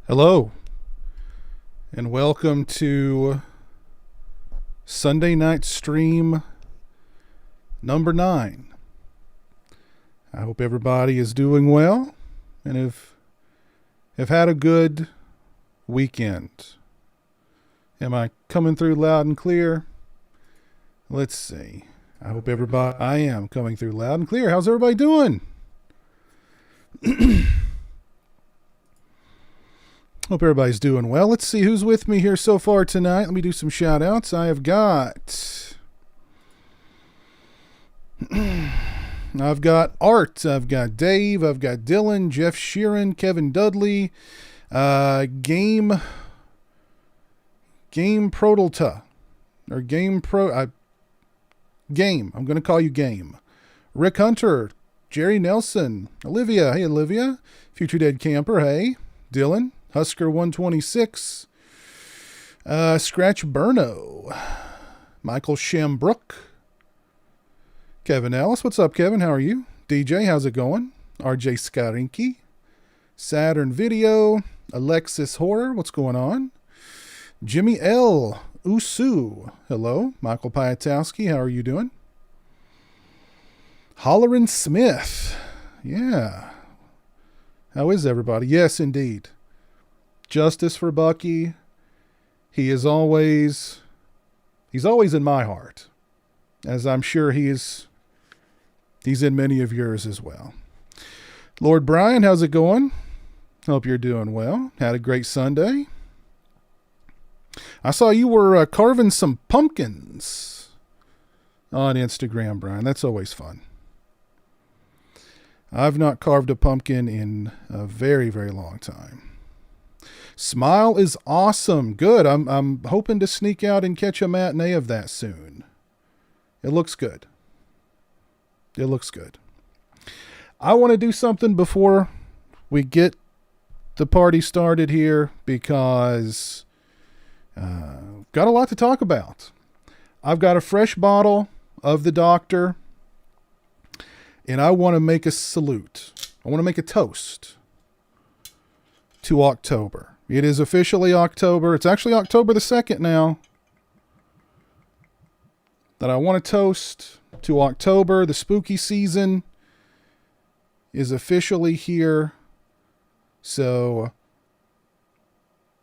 Hello, and welcome to Sunday night stream number 9. I hope everybody is doing well and have had a good weekend. Am I coming through loud and clear? Let's see. I am coming through loud and clear. How's everybody doing? Hope everybody's doing well. Let's see who's with me here so far tonight. Let me do some shout outs. I've got Art, I've got Dave, I've got Dylan, Jeff Sheeran, Kevin Dudley, Game Prodalta, or Game Pro, Game, I'm going to call you Game, Rick Hunter, Jerry Nelson, Olivia, hey Olivia, Future Dead Camper, hey, Dylan, Husker 126, Scratch Burno, Michael Shambrook, Kevin Ellis, what's up Kevin, how are you? DJ, how's it going? RJ Skarinki, Saturn Video, Alexis Horror, what's going on? Jimmy L. Usu, hello. Michael Piatowski, how are you doing? Hollerin Smith, yeah. How is everybody? Yes, indeed. Justice for Bucky. He's always in my heart, as I'm sure he's in many of yours as well. Lord Brian, how's it going? Hope you're doing well. Had a great Sunday. I saw you were carving some pumpkins on Instagram, Brian. That's always fun. I've not carved a pumpkin in a very, very long time. Smile is awesome. Good. I'm hoping to sneak out and catch a matinee of that soon. It looks good. It looks good. I want to do something before we get the party started here because got a lot to talk about. I've got a fresh bottle of the Doctor, and I want to make a salute. I want to make a toast to October. It is officially October. It's actually October the 2nd now. That I want to toast to October. The spooky season is officially here. So,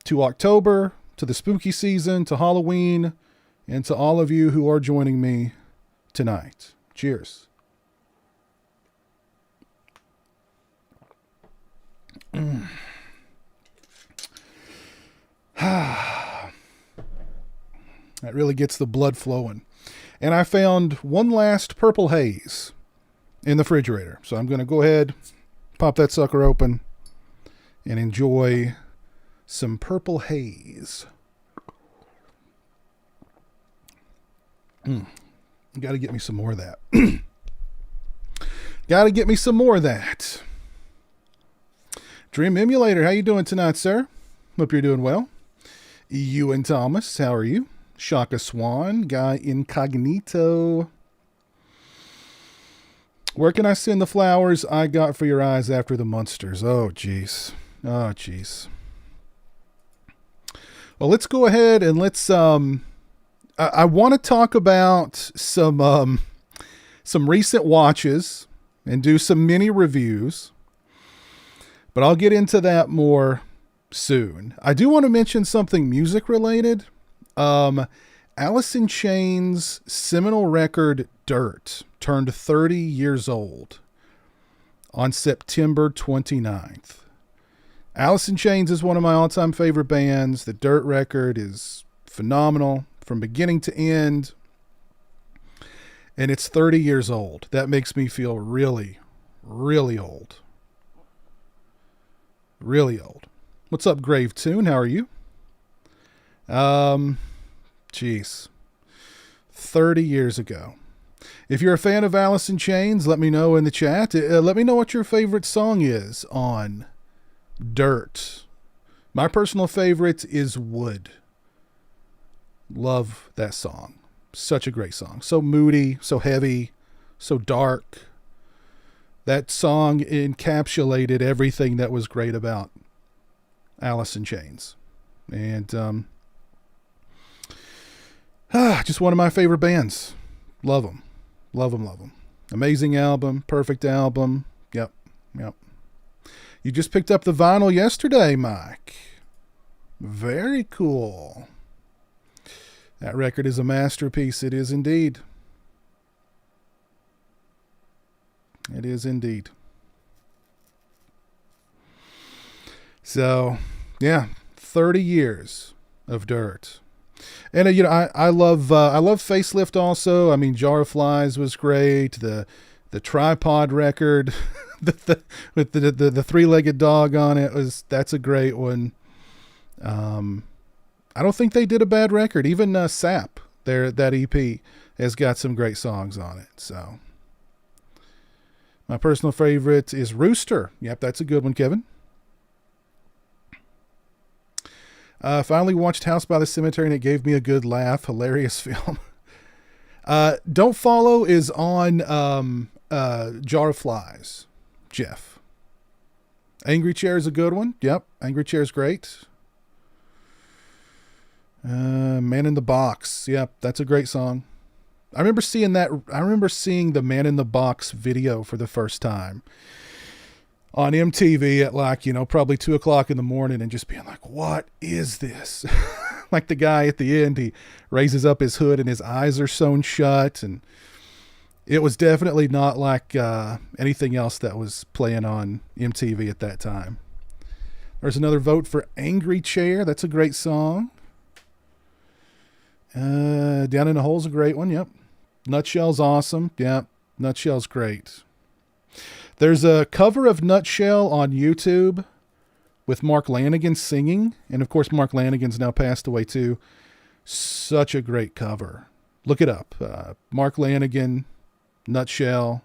to October, to the spooky season, to Halloween, and to all of you who are joining me tonight. Cheers. That really gets the blood flowing. And I found one last purple haze in the refrigerator. So I'm going to go ahead, pop that sucker open, and enjoy some purple haze. Got to get me some more of that. Got to get me some more of that. Dream Emulator, how you doing tonight, sir? Hope you're doing well. Ewan Thomas, how are you? Shaka Swan, Guy Incognito. Where can I send the flowers I got for your eyes after the Munsters? Oh, jeez. Oh, jeez. Well, let's go ahead and let's, I want to talk about some recent watches and do some mini reviews, but I'll get into that more soon. I do want to mention something music related. Alice in Chains' seminal record Dirt turned 30 years old on September 29th. Alice in Chains is one of my all-time favorite bands. The Dirt record is phenomenal from beginning to end, and it's 30 years old. That makes me feel really, really old. Really old. What's up, Grave Tune? How are you? Jeez. 30 years ago. If you're a fan of Alice in Chains, let me know in the chat. Let me know what your favorite song is on Dirt. My personal favorite is Wood. Love that song. Such a great song. So moody, so heavy, so dark. That song encapsulated everything that was great about Alice in Chains. And just one of my favorite bands. Love them. Love them, love them. Amazing album. Perfect album. Yep. You just picked up the vinyl yesterday, Mike. Very cool. That record is a masterpiece. It is indeed. It is indeed. So, yeah, 30 years of dirt. And I love Facelift also. I mean, Jar of Flies was great. The Tripod record with the three-legged dog on it that's a great one. I don't think they did a bad record. Even Sap, that EP has got some great songs on it. So my personal favorite is Rooster. Yep, that's a good one, Kevin. Finally watched House by the Cemetery and it gave me a good laugh. Hilarious film. Don't Follow is on Jar of Flies. Jeff. Angry Chair is a good one. Yep, Angry Chair is great. Man in the Box. Yep, that's a great song. I remember seeing the Man in the Box video for the first time on MTV at probably 2:00 in the morning and just being like, what is this? Like the guy at the end, he raises up his hood and his eyes are sewn shut. And it was definitely not like anything else that was playing on MTV at that time. There's another vote for Angry Chair. That's a great song. Down in the Hole's a great one. Yep. Nutshell's awesome. Yep. Nutshell's great. There's a cover of Nutshell on YouTube with Mark Lanigan singing. And of course, Mark Lanigan's now passed away too. Such a great cover. Look it up. Mark Lanigan, Nutshell.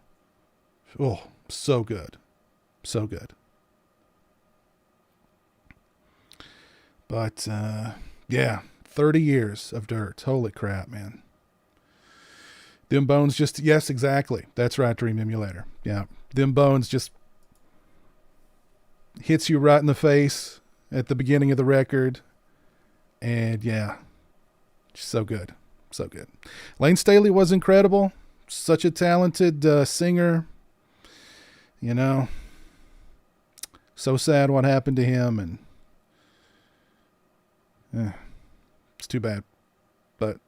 Oh, so good. So good. But, yeah, 30 years of dirt. Holy crap, man. Them Bones just, yes, exactly. That's right, Dream Emulator. Yeah. Them Bones just hits you right in the face at the beginning of the record. And yeah, just so good. So good. Lane Staley was incredible. Such a talented singer. You know, so sad what happened to him. And it's too bad. But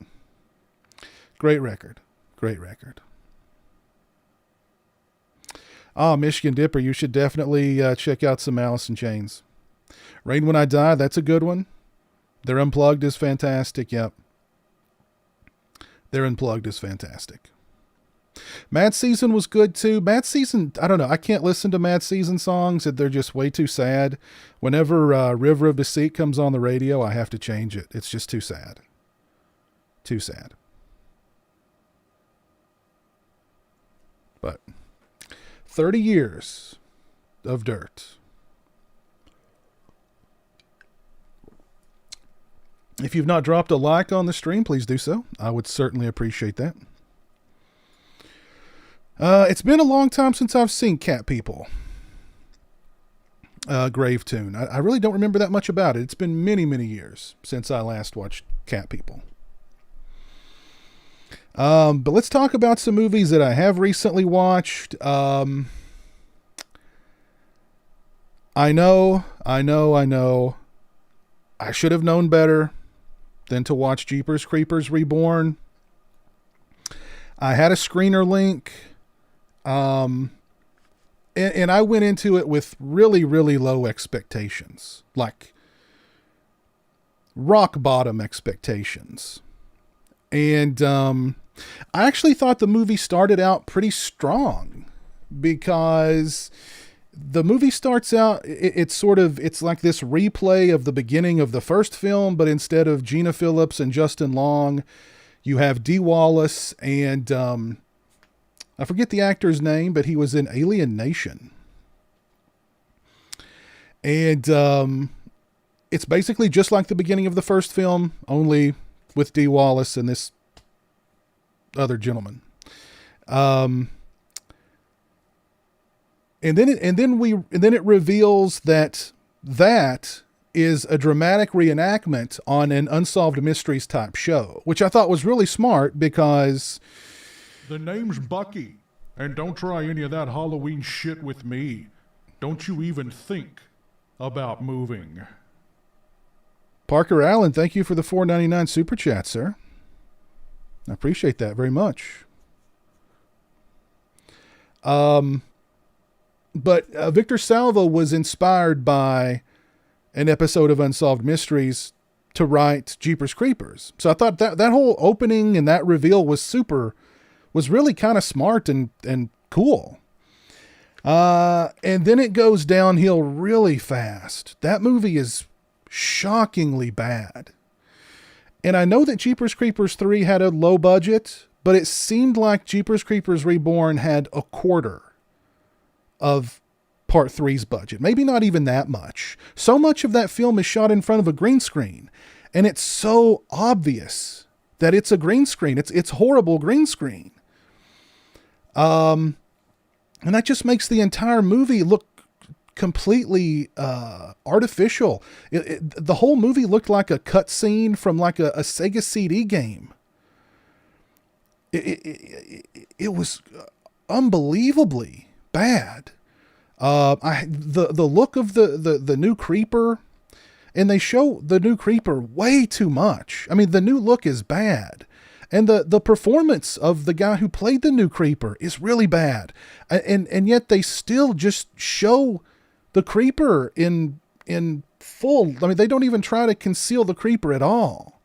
great record. Great record. Michigan Dipper, you should definitely check out some Alice in Chains. Rain When I Die, that's a good one. Their Unplugged is fantastic. Yep. Their Unplugged is fantastic. Mad Season was good too. Mad Season, I don't know. I can't listen to Mad Season songs. They're just way too sad. Whenever River of Deceit comes on the radio, I have to change it. It's just too sad. Too sad. But 30 years of dirt. If you've not dropped a like on the stream, please do so. I would certainly appreciate that. It's been a long time since I've seen Cat People. Grave Tune. I really don't remember that much about it. It's been many, many years since I last watched Cat People. But let's talk about some movies that I have recently watched. I know. I should have known better than to watch Jeepers Creepers Reborn. I had a screener link. And I went into it with really, really low expectations. Like rock bottom expectations. And I actually thought the movie started out pretty strong because the movie starts out, it's like this replay of the beginning of the first film, but instead of Gina Phillips and Justin Long, you have Dee Wallace and I forget the actor's name, but he was in Alien Nation. And it's basically just like the beginning of the first film, only with Dee Wallace and this other gentleman. And then it reveals that is a dramatic reenactment on an Unsolved Mysteries type show, which I thought was really smart because the name's Bucky, and don't try any of that Halloween shit with me. Don't you even think about moving. Parker Allen, thank you for the $4.99 super chat, sir. I appreciate that very much. But Victor Salva was inspired by an episode of Unsolved Mysteries to write Jeepers Creepers. So I thought that whole opening and that reveal was really kind of smart and cool. And then it goes downhill really fast. That movie is shockingly bad. And I know that Jeepers Creepers 3 had a low budget, but it seemed like Jeepers Creepers Reborn had a quarter of Part 3's budget. Maybe not even that much. So much of that film is shot in front of a green screen. And it's so obvious that it's a green screen. It's horrible green screen. And that just makes the entire movie look completely artificial. The whole movie looked like a cutscene from like a Sega CD game. It was unbelievably bad. The look of the new Creeper, and they show the new Creeper way too much. I mean, the new look is bad. And the performance of the guy who played the new Creeper is really bad. And yet they still just show the Creeper in full. I mean, they don't even try to conceal the Creeper at all.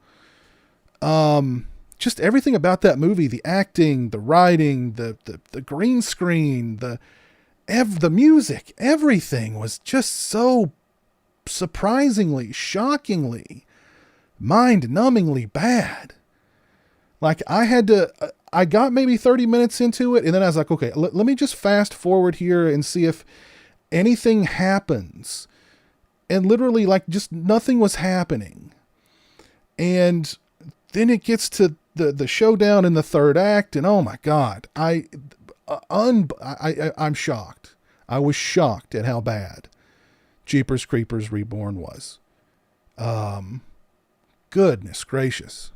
Just everything about that movie, the acting, the writing, the green screen, the music, everything was just so surprisingly, shockingly, mind-numbingly bad. Like I got maybe 30 minutes into it, and then I was like, okay, let me just fast forward here and see if anything happens. And literally, like, just nothing was happening. And then it gets to the showdown in the third act, and oh my God, I'm shocked. I was shocked at how bad Jeepers Creepers Reborn was. Goodness gracious.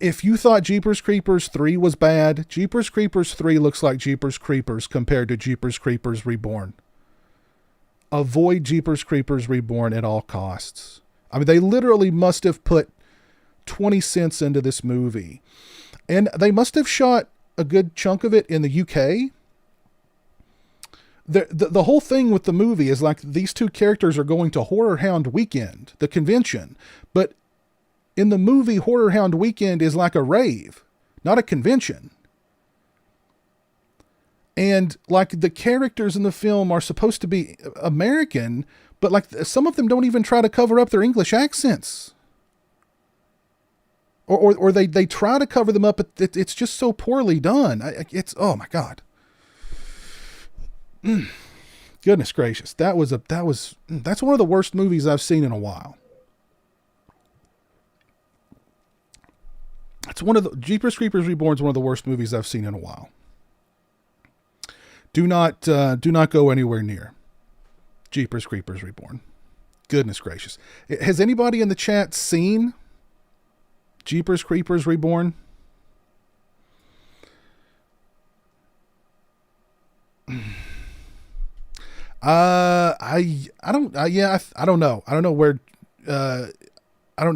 If you thought Jeepers Creepers 3 was bad, Jeepers Creepers 3 looks like Jeepers Creepers compared to Jeepers Creepers Reborn. Avoid Jeepers Creepers Reborn at all costs. I mean, they literally must have put 20 cents into this movie. And they must have shot a good chunk of it in the UK. The whole thing with the movie is like these two characters are going to Horror Hound Weekend, the convention. But in the movie, Horror Hound Weekend is like a rave, not a convention. And like the characters in the film are supposed to be American, but like some of them don't even try to cover up their English accents. Or they try to cover them up, but it's just so poorly done. It's, oh my God. Goodness gracious. That's one of the worst movies I've seen in a while. It's one of the Jeepers Creepers Reborn is one of the worst movies I've seen in a while. Do not go anywhere near Jeepers Creepers Reborn. Goodness gracious. Has anybody in the chat seen Jeepers Creepers Reborn? I don't know. I don't know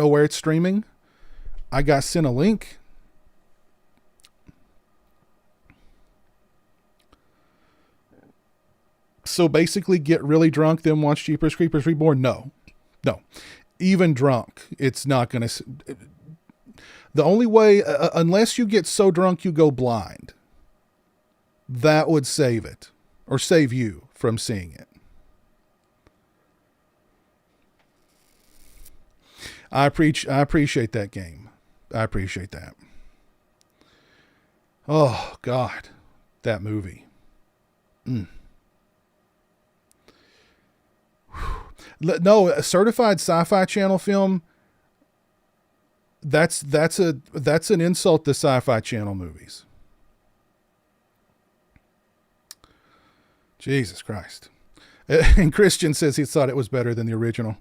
where it's streaming. I got sent a link. So basically get really drunk, then watch Jeepers Creepers Reborn? No. Even drunk, it's not going to... The only way, unless you get so drunk you go blind, that would save it. Or save you from seeing it. I appreciate that game. I appreciate that. Oh, God. That movie. No, a certified sci-fi channel film, that's an insult to sci-fi channel movies. Jesus Christ. And Christian says he thought it was better than the original.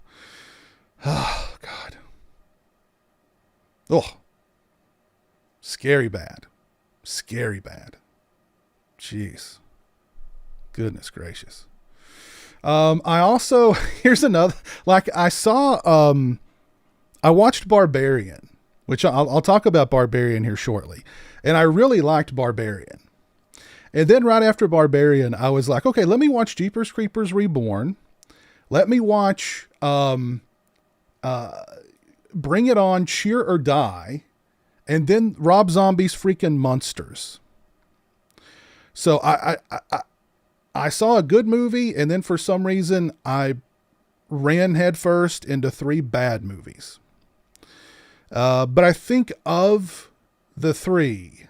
Oh, God. Oh. Scary bad. Scary bad. Jeez. Goodness gracious. I also, here's another, like I saw, I watched Barbarian, which I'll talk about Barbarian here shortly. And I really liked Barbarian. And then right after Barbarian, I was like, okay, let me watch Jeepers Creepers Reborn. Let me watch Bring It On, Cheer or Die. And then Rob Zombie's freaking Munsters. So I saw a good movie, and then for some reason, I ran headfirst into 3 bad movies. But I think of the 3...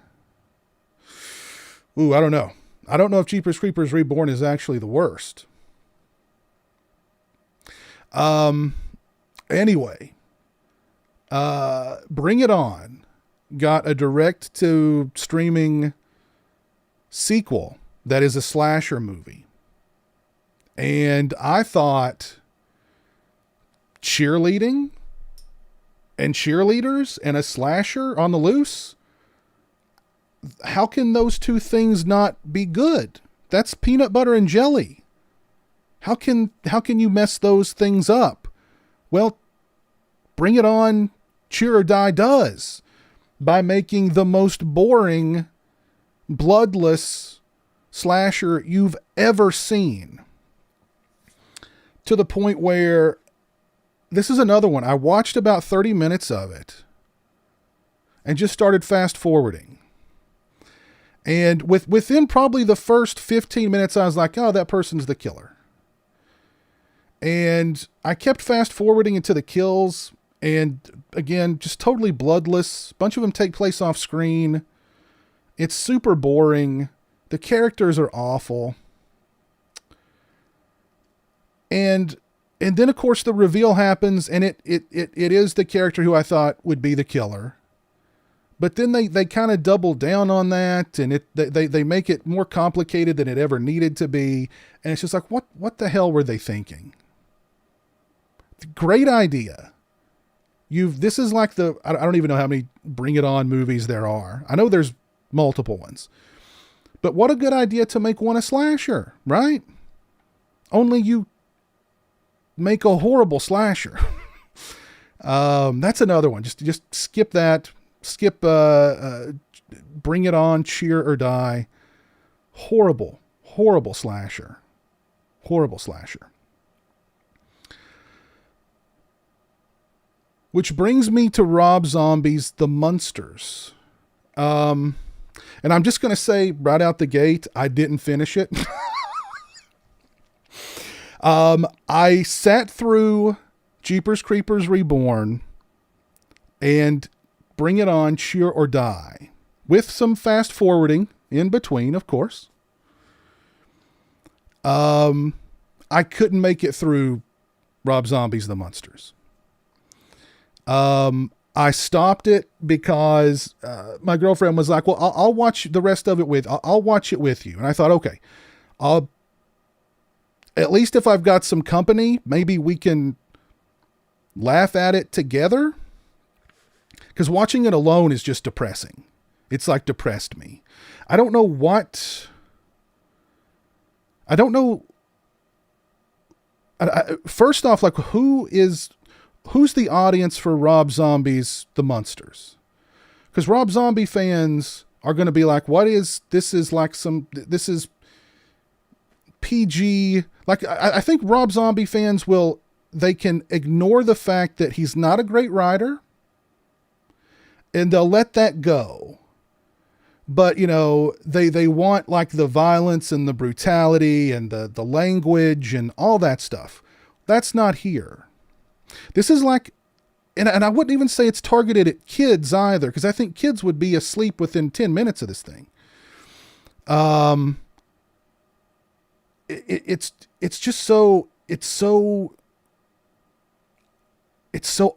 Ooh, I don't know. I don't know if Jeepers Creepers Reborn is actually the worst. Anyway, Bring It On got a direct-to-streaming sequel that is a slasher movie. And I thought cheerleading and cheerleaders and a slasher on the loose, how can those 2 things not be good? That's peanut butter and jelly. How can you mess those things up? Well, Bring It On, Cheer or Die does, by making the most boring, bloodless slasher you've ever seen. To the point where, this is another one. I watched about 30 minutes of it and just started fast forwarding. And within probably the first 15 minutes, I was like, oh, that person's the killer. And I kept fast forwarding into the kills. And again, just totally bloodless. A bunch of them take place off screen. It's super boring. The characters are awful. And then, of course, the reveal happens, and it is the character who I thought would be the killer. But then they kind of double down on that, and they make it more complicated than it ever needed to be. And it's just like, what the hell were they thinking? Great idea. This is like I don't even know how many Bring It On movies there are. I know there's multiple ones. But what a good idea to make one a slasher, right? Only you make a horrible slasher. That's another one. Just skip that. Skip Bring It On, Cheer or Die. Horrible slasher. Horrible slasher. Which brings me to Rob Zombie's The Munsters. And I'm just going to say right out the gate, I didn't finish it. I sat through Jeepers Creepers Reborn and Bring It On, Cheer or Die, with some fast forwarding in between, of course. I couldn't make it through Rob Zombie's The Munsters. I stopped it because my girlfriend was like, well, I'll watch the rest of it I'll watch it with you. And I thought, okay, at least if I've got some company, maybe we can laugh at it together. Because watching it alone is just depressing. It's like depressed me. I don't know. First off, like who's the audience for Rob Zombie's The Munsters? Because Rob Zombie fans are going to be like, this is PG. Like, I think Rob Zombie fans they can ignore the fact that he's not a great writer, and they'll let that go. But, they want like the violence and the brutality and the language and all that stuff. That's not here. This is like, and I wouldn't even say it's targeted at kids either, because I think kids would be asleep within 10 minutes of this thing. It's just so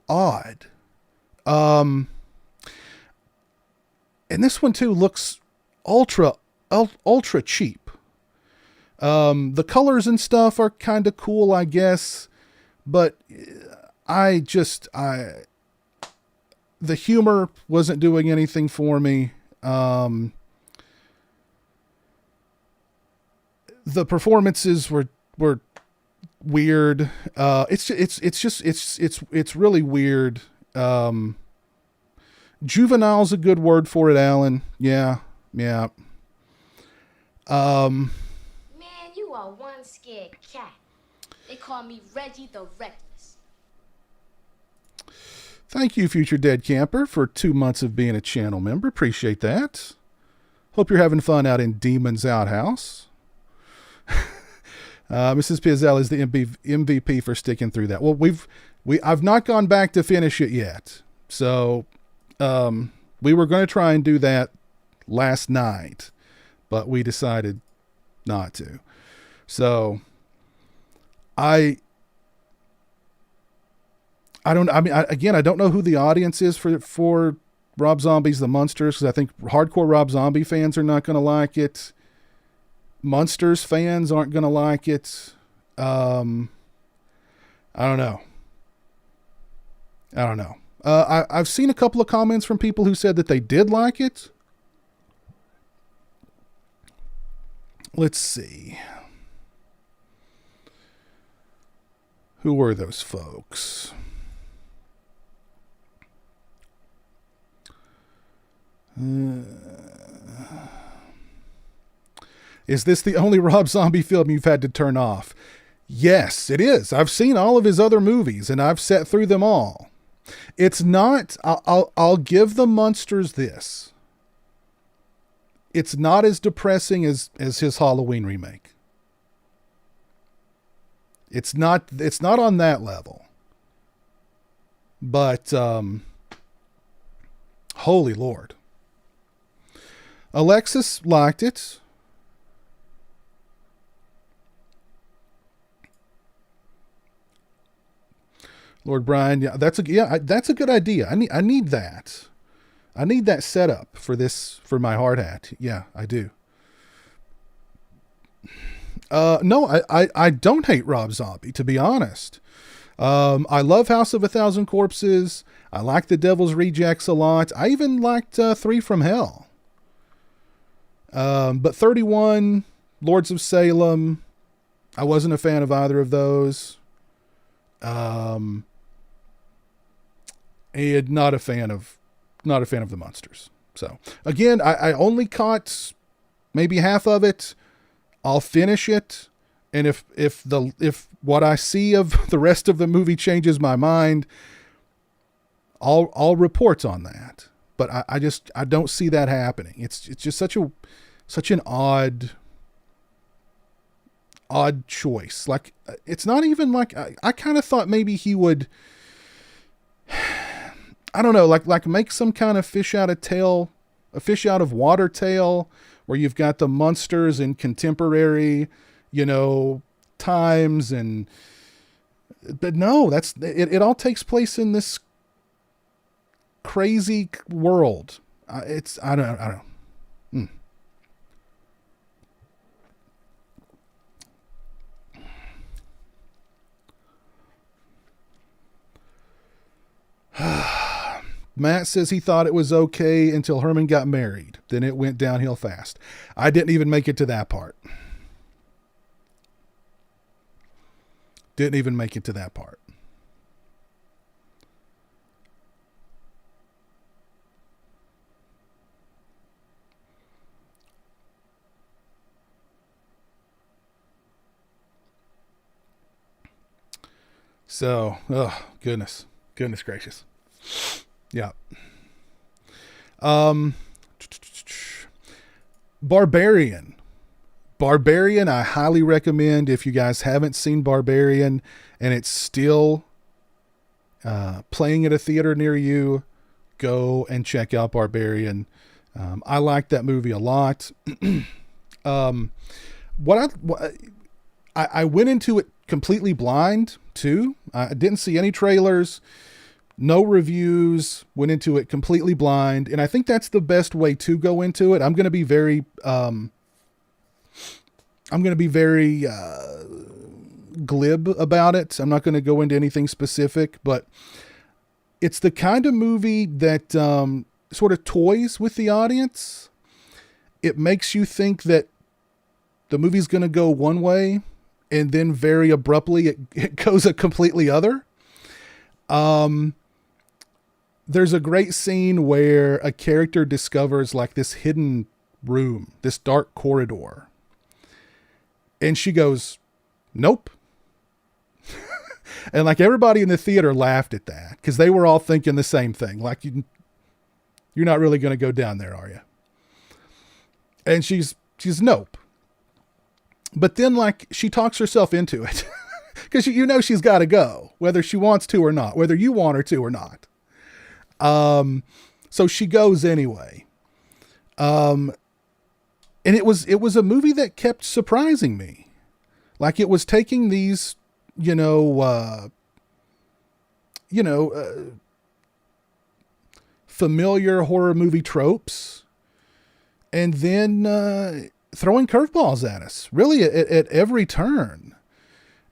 odd. And this one too looks ultra cheap. The colors and stuff are kind of cool, I guess, but the humor wasn't doing anything for me. The performances were weird. It's really weird. Juvenile's a good word for it, Alan. Yeah. Man, you are one scared cat. They call me Reggie the Reckless. Thank you, Future Dead Camper, for 2 months of being a channel member. Appreciate that. Hope you're having fun out in Demon's Outhouse. Mrs. Pizowell is the MVP for sticking through that. Well, I've not gone back to finish it yet. So, we were going to try and do that last night, but we decided not to. So I don't know who the audience is for Rob Zombie's The Munsters, because I think hardcore Rob Zombie fans are not going to like it. Munsters fans aren't going to like it. I don't know. I've seen a couple of comments from people who said that they did like it. Let's see. Who were those folks? Is this the only Rob Zombie film you've had to turn off? Yes, it is. I've seen all of his other movies and I've sat through them all. It's not, I'll give The Munsters this. It's not as depressing as his Halloween remake. It's not on that level. But, holy Lord. Alexis liked it. Lord Brian, yeah, that's a good idea. I need that. I need that setup for my hard hat. Yeah, I do. No, I don't hate Rob Zombie, to be honest. I love House of a Thousand Corpses. I like The Devil's Rejects a lot. I even liked 3 from Hell. But 31, Lords of Salem, I wasn't a fan of either of those. And not a fan of The Munsters. So again, I only caught maybe half of it. I'll finish it, and if what I see of the rest of the movie changes my mind, I'll report on that. But I don't see that happening. It's just such an odd choice. Like, it's not even like I kind of thought maybe he would, I don't know, like make some kind of fish out of water tale, where you've got the Munsters in contemporary, times, but no, it all takes place in this crazy world. I don't know. Matt says he thought it was okay until Herman got married. Then it went downhill fast. I didn't even make it to that part. So, oh, goodness gracious. Yeah. Barbarian, I highly recommend. If you guys haven't seen Barbarian and it's still playing at a theater near you, go and check out Barbarian. I like that movie a lot. I went into it completely blind too. I didn't see any trailers, no reviews, went into it completely blind. And I think that's the best way to go into it. I'm going to be very, I'm going to be very glib about it. I'm not going to go into anything specific, but it's the kind of movie that sort of toys with the audience. It makes you think that the movie's going to go one way, and then very abruptly it goes a completely other. There's a great scene where a character discovers like this hidden room, this dark corridor. And she goes, nope. And like everybody in the theater laughed at that because they were all thinking the same thing. Like, you're not really going to go down there, are you? And she's nope. But then like she talks herself into it because you know she's got to go, whether she wants to or not, whether you want her to or not. So she goes anyway. And it was a movie that kept surprising me. Like it was taking these, familiar horror movie tropes and then, throwing curveballs at us really at every turn.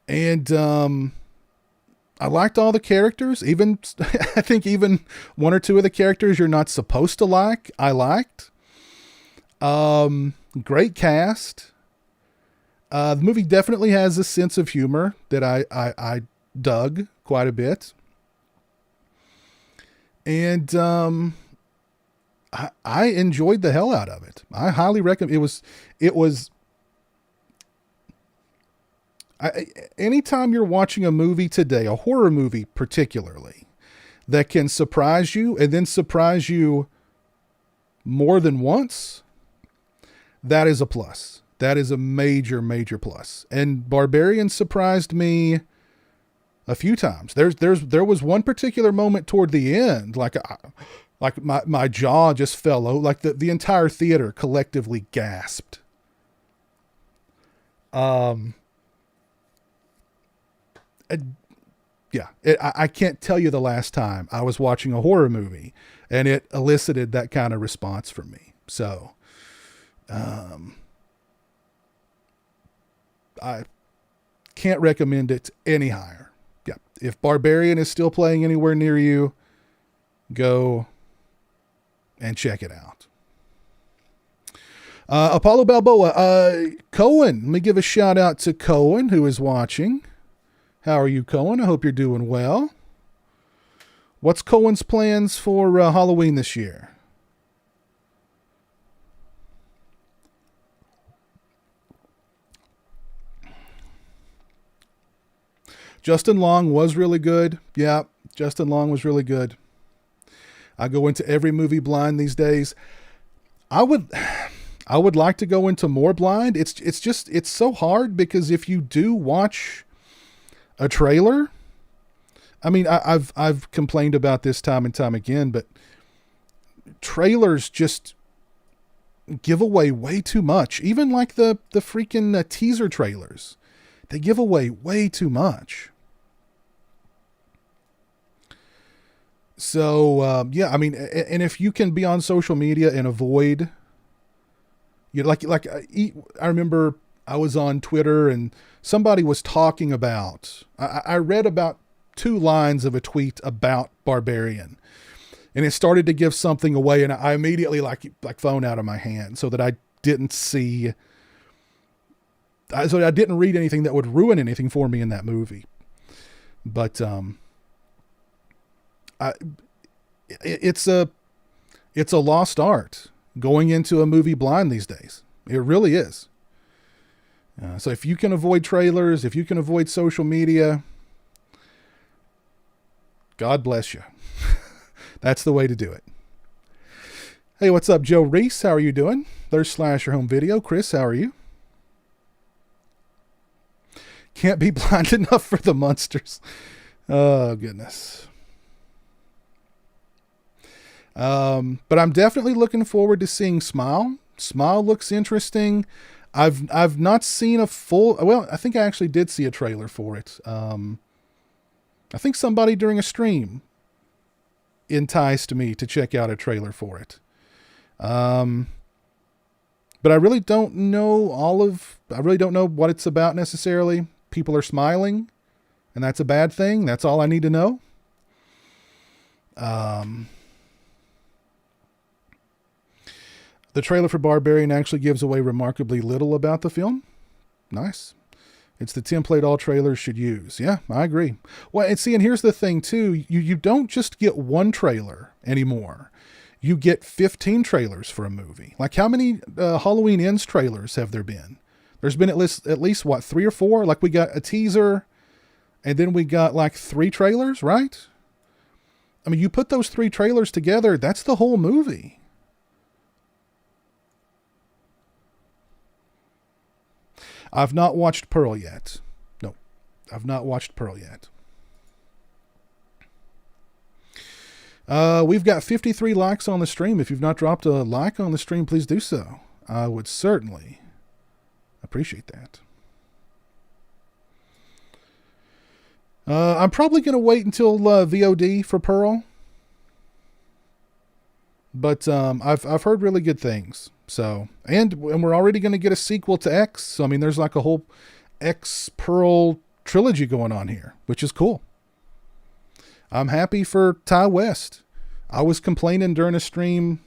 And, I liked all the characters, even, I think even one or two of the characters you're not supposed to like, I liked. Great cast. The movie definitely has a sense of humor that I dug quite a bit. And, I enjoyed the hell out of it. I highly recommend it was, anytime you're watching a movie today, a horror movie particularly, that can surprise you and then surprise you more than once, that is a plus. That is a major, major plus. And Barbarian surprised me a few times. There was one particular moment toward the end, like my jaw just fell out, like the entire theater collectively gasped. I can't tell you the last time I was watching a horror movie and it elicited that kind of response from me. So, I can't recommend it any higher. Yeah. If Barbarian is still playing anywhere near you, go and check it out. Apollo Balboa, Cohen, let me give a shout out to Cohen who is watching. How are you, Cohen? I hope you're doing well. What's Cohen's plans for Halloween this year? Justin Long was really good. Yeah, Justin Long was really good. I go into every movie blind these days. I would like to go into more blind. It's so hard because if you do watch a trailer, I mean, I've complained about this time and time again, but trailers just give away way too much. Even like the freaking teaser trailers, they give away way too much. So, I mean, and if you can be on social media and avoid, I remember I was on Twitter and somebody was talking about, I read about 2 lines of a tweet about Barbarian and it started to give something away. And I immediately like phone out of my hand so that I didn't read anything that would ruin anything for me in that movie. But, it's a lost art going into a movie blind these days. It really is. So if you can avoid trailers, if you can avoid social media, God bless you. That's the way to do it. Hey, what's up, Joe Reese? How are you doing? There's Slasher Home Video. Chris, how are you? Can't be blind enough for the Munsters. Oh, goodness. But I'm definitely looking forward to seeing Smile. Smile looks interesting. I've not seen a full, well, I think I actually did see a trailer for it. I think somebody during a stream enticed me to check out a trailer for it. But I really don't know I really don't know what it's about necessarily. People are smiling, and that's a bad thing. That's all I need to know. The trailer for Barbarian actually gives away remarkably little about the film. Nice. It's the template all trailers should use. Yeah, I agree. Well, and see, and here's the thing too. You don't just get one trailer anymore. You get 15 trailers for a movie. Like how many Halloween Ends trailers have there been? There's been at least what, 3 or 4? Like we got a teaser and then we got like 3 trailers, right? I mean, you put those 3 trailers together, that's the whole movie. I've not watched Pearl yet. No, I've not watched Pearl yet. We've got 53 likes on the stream. If you've not dropped a like on the stream, please do so. I would certainly appreciate that. I'm probably going to wait until VOD for Pearl. But I've heard really good things. So, and we're already going to get a sequel to X. So, I mean, there's like a whole X Pearl trilogy going on here, which is cool. I'm happy for Ty West. I was complaining during a stream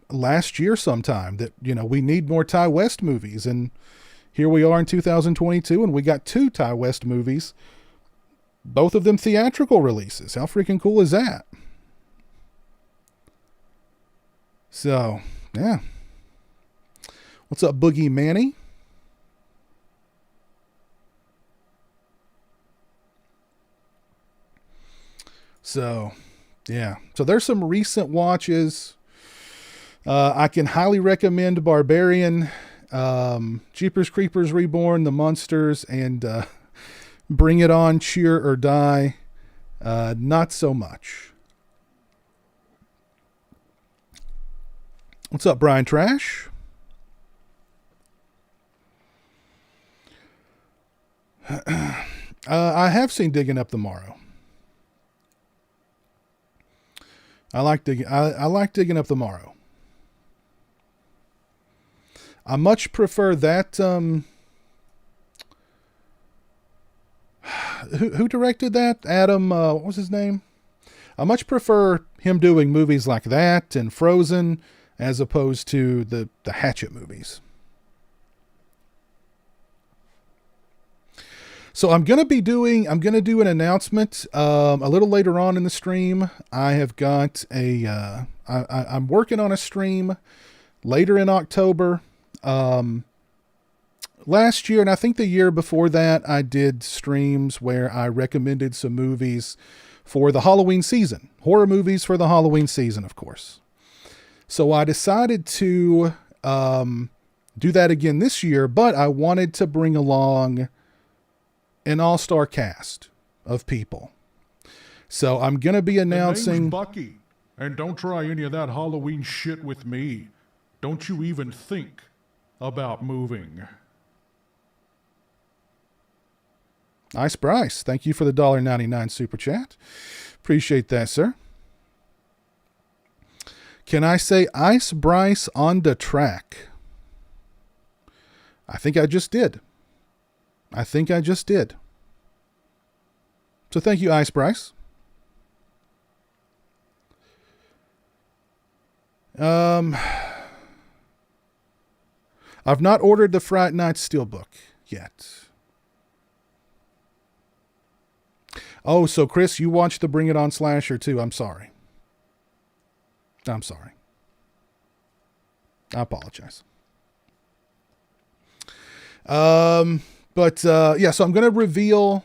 last year sometime that, you know, we need more Ty West movies. And here we are in 2022 and we got 2 Ty West movies, both of them theatrical releases. How freaking cool is that? So, yeah. What's up, Boogie Manny? So, yeah. So there's some recent watches. I can highly recommend Barbarian, Jeepers Creepers Reborn, The Munsters, and Bring It On, Cheer or Die. Not so much. What's up, Brian Trash? I have seen Digging Up the Morrow. I like Digging Up the Morrow. I much prefer that. Who directed that? Adam. What was his name? I much prefer him doing movies like that and Frozen, as opposed to the Hatchet movies. So I'm going to do an announcement a little later on in the stream. I have got I'm working on a stream later in October. Last year, and I think the year before that, I did streams where I recommended some movies for the Halloween season. Horror movies for the Halloween season, of course. So I decided to do that again this year, but I wanted to bring along an all-star cast of people. So I'm going to be announcing... The name's Bucky, and don't try any of that Halloween shit with me. Don't you even think about moving. Ice Bryce, thank you for the $1.99 super chat. Appreciate that, sir. Can I say Ice Bryce on the track? I think I just did. So thank you, Ice Bryce. I've not ordered the Fright Night Steelbook yet. Oh, so Chris, you watched the Bring It On Slasher too. I'm sorry. I apologize. Yeah, so I'm going to reveal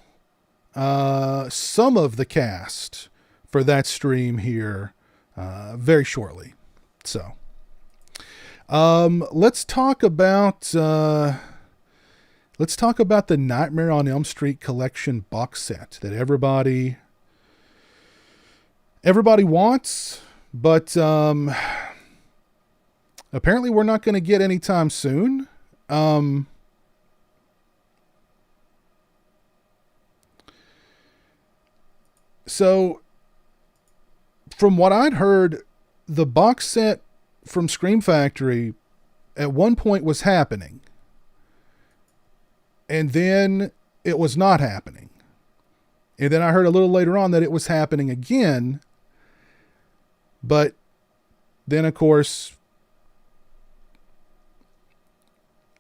some of the cast for that stream here very shortly. So let's talk about the Nightmare on Elm Street collection box set that everybody wants, but apparently we're not going to get anytime soon. So from what I'd heard, the box set from Scream Factory at one point was happening, and then it was not happening. And then I heard a little later on that it was happening again, but then, of course,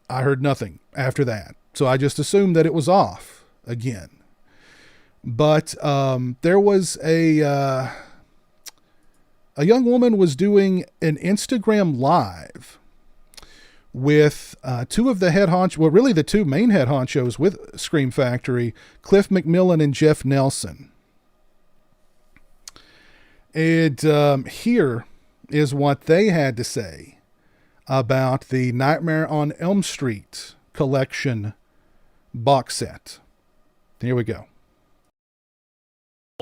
I heard nothing after that. So I just assumed that it was off again. But there was a young woman was doing an Instagram live with two of the head honchos, well, really the two main head honchos with Scream Factory, Cliff McMillan and Jeff Nelson. And here is what they had to say about the Nightmare on Elm Street collection box set. Here we go.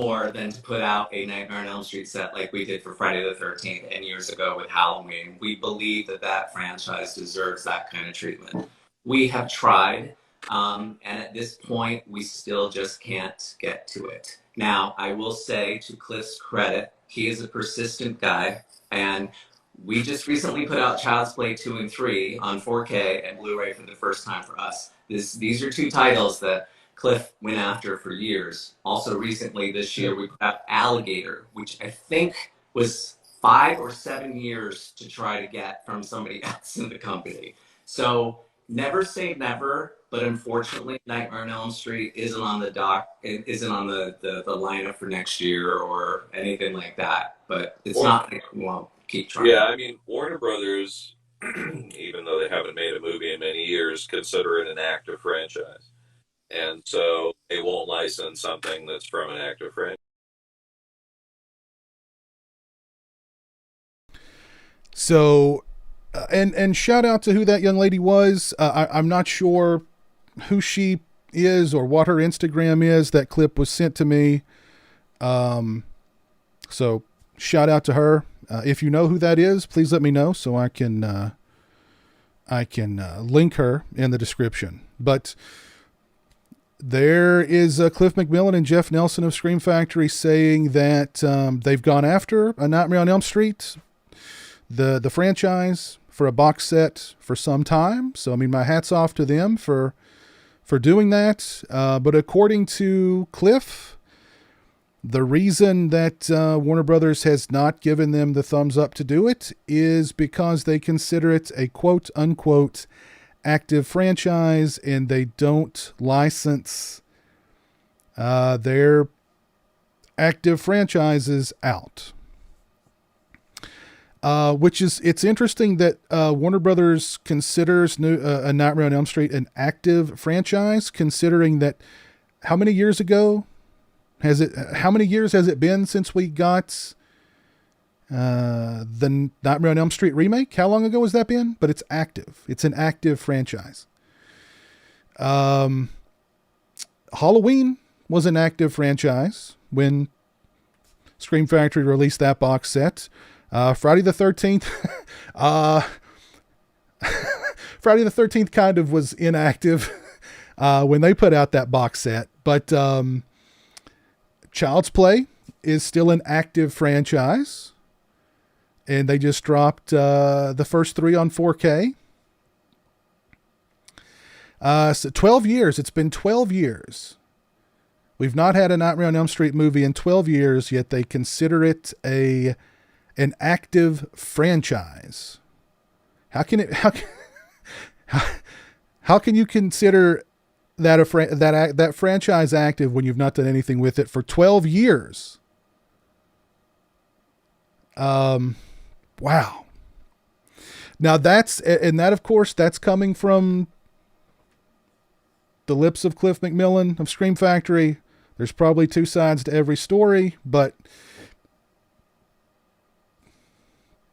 More than to put out a Nightmare on Elm Street set like we did for Friday the 13th and years ago with Halloween. We believe that that franchise deserves that kind of treatment. We have tried, and at this point, we still just can't get to it. Now, I will say, to Cliff's credit, he is a persistent guy, and we just recently put out Child's Play 2 and 3 on 4K and Blu-ray for the first time for us. These are two titles that Cliff went after for years. Also recently this year we put out Alligator, which I think was 5 or 7 years to try to get from somebody else in the company. So never say never, but unfortunately Nightmare on Elm Street isn't on the the lineup for next year or anything like that. But it's not like we won't keep trying. Yeah, I mean, Warner Brothers, even though they haven't made a movie in many years, consider it an active franchise. And so they won't license something that's from an active franchise. So, and shout out to who that young lady was. I'm not sure who she is or what her Instagram is. That clip was sent to me. So shout out to her. If you know who that is, please let me know so I can link her in the description. But there is Cliff McMillan and Jeff Nelson of Scream Factory saying that they've gone after a Nightmare on Elm Street, the franchise, for a box set for some time. So, I mean, my hat's off to them for doing that. But according to Cliff, the reason that Warner Brothers has not given them the thumbs up to do it is because they consider it a quote-unquote active franchise, and they don't license their active franchises out. Which is, it's interesting that Warner Brothers considers a Nightmare on Elm Street an active franchise, considering that how many years ago how many years has it been since we got the Nightmare on Elm Street remake? How long ago has that been? But it's active. It's an active franchise. Halloween was an active franchise when Scream Factory released that box set. Friday the 13th, Friday the 13th kind of was inactive when they put out that box set. But Child's Play is still an active franchise. And they just dropped the first 3 on 4K. So 12 years. It's been 12 years. We've not had a Nightmare on Elm Street movie in 12 years, yet they consider it an active franchise. How can you consider that that franchise active when you've not done anything with it for 12 years? Wow. Now that of course, that's coming from the lips of Cliff McMillan of Scream Factory. There's probably 2 sides to every story, but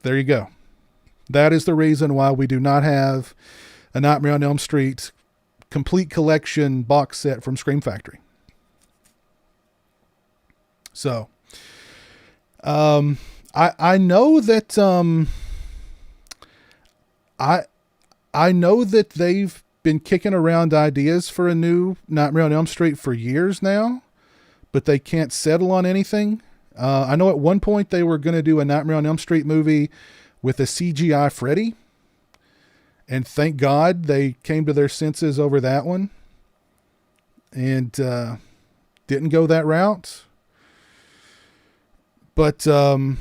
there you go. That is the reason why we do not have a Nightmare on Elm Street complete collection box set from Scream Factory. So, I know that I know that they've been kicking around ideas for a new Nightmare on Elm Street for years now, but they can't settle on anything. I know at one point they were going to do a Nightmare on Elm Street movie with a CGI Freddy. And thank God they came to their senses over that one and didn't go that route. But I'm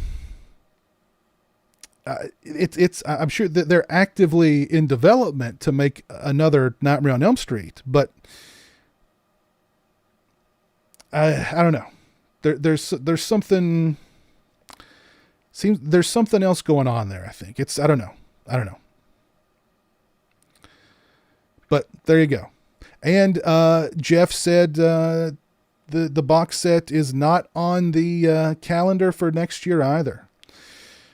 sure that they're actively in development to make another Nightmare on Elm Street, but I don't know. There's something there's something else going on there. I think I don't know. But there you go. And Jeff said the box set is not on the calendar for next year either.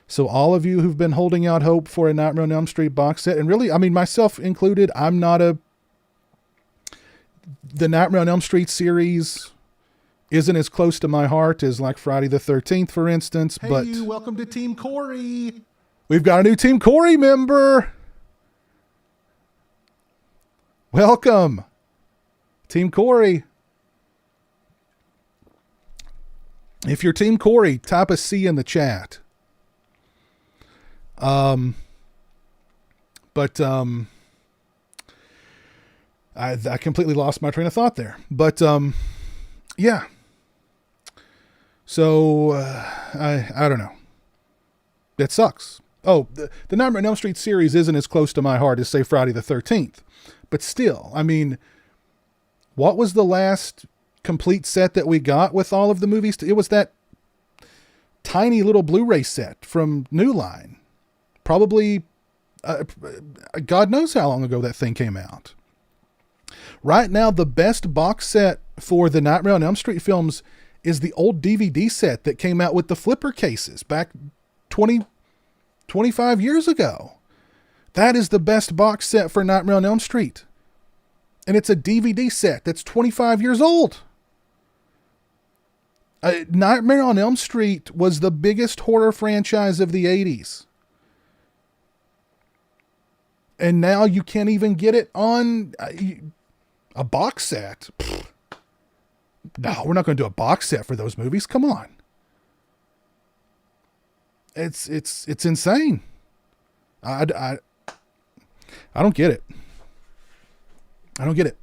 So all of you who've been holding out hope for a Nightmare on Elm Street box set, and really, I mean, myself included, the Nightmare on Elm Street series isn't as close to my heart as like Friday the 13th, for instance. Hey, but welcome to Team Corey. We've got a new Team Corey member. Welcome, Team Corey. If you're Team Corey, type a C in the chat. I completely lost my train of thought there. But yeah. So I don't know. That sucks. Oh, the Nightmare on Elm Street series isn't as close to my heart as, say, Friday the 13th. But still, I mean, what was the last complete set that we got with all of the movies? It was that tiny little Blu-ray set from New Line. Probably, God knows how long ago that thing came out. Right now, the best box set for the Nightmare on Elm Street films is the old DVD set that came out with the flipper cases back 25 years ago. That is the best box set for Nightmare on Elm Street. And it's a DVD set that's 25 years old. Nightmare on Elm Street was the biggest horror franchise of the 80s. And now you can't even get it on a box set. Pfft. No, we're not going to do a box set for those movies. Come on. It's insane. I don't get it. I don't get it.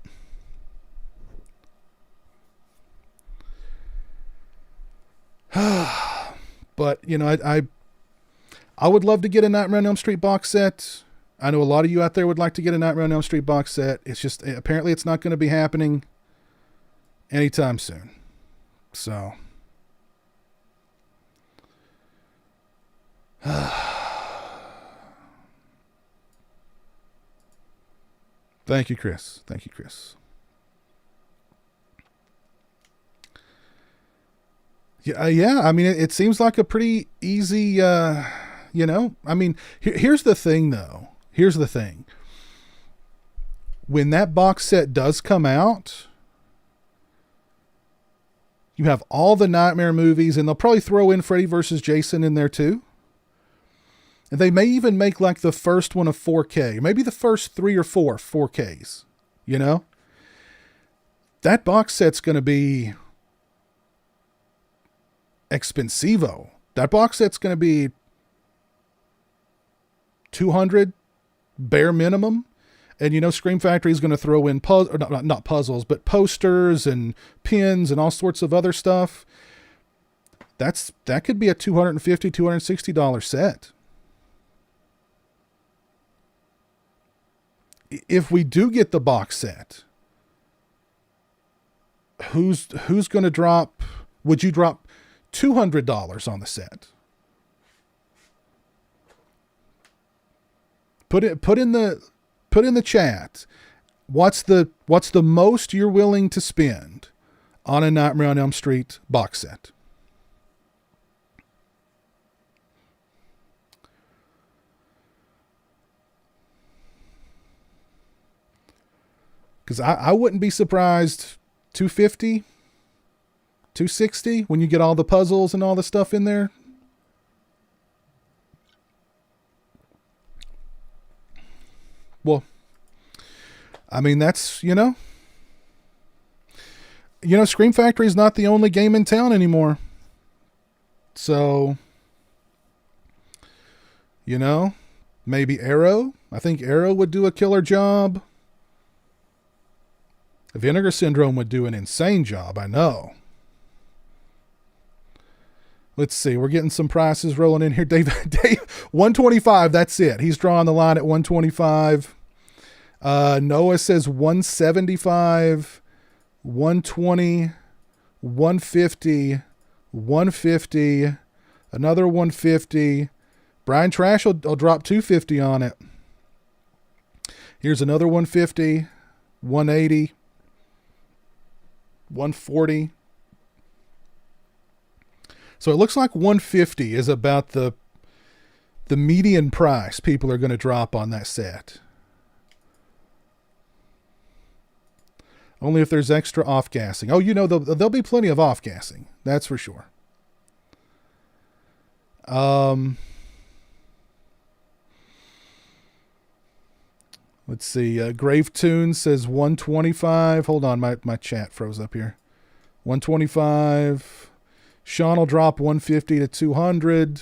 But, you know, I would love to get a Nightmare on Elm Street box set. I know a lot of you out there would like to get a Nightmare on Elm Street box set. It's just, apparently it's not going to be happening anytime soon. So. Thank you, Chris. Thank you, Chris. Yeah. I mean, it seems like a pretty easy, you know, I mean, here's the thing though. Here's the thing. When that box set does come out, you have all the Nightmare movies, and they'll probably throw in Freddy vs. Jason in there too. And they may even make like the first one of 4K, maybe the first 3 or 4 4Ks, you know? That box set's going to be expensivo. That box set's going to be $200 bare minimum. And, you know, Scream Factory is going to throw in not puzzles, but posters and pins and all sorts of other stuff. That could be a $250, $260 set. If we do get the box set, who's going to drop? Would you drop $200 on the set? Put in the chat. What's the most you're willing to spend on a Nightmare on Elm Street box set? Because I wouldn't be surprised, $250, $260 when you get all the puzzles and all the stuff in there. Well, I mean, that's, you know, Scream Factory is not the only game in town anymore. So, You know, maybe Arrow. I think Arrow would do a killer job. Vinegar Syndrome would do an insane job, I know. Let's see. We're getting some prices rolling in here. Dave, 125. That's it. He's drawing the line at 125. Noah says 175, 120, 150, 150, another 150. Brian Trash will drop 250 on it. Here's another 150, 180, 140. So it looks like 150 is about the median price people are going to drop on that set. Only if there's extra off-gassing. Oh, you know, there'll be plenty of off-gassing. That's for sure. Let's see. Grave Tune says 125. Hold on, my chat froze up here. 125. Sean will drop 150 to 200.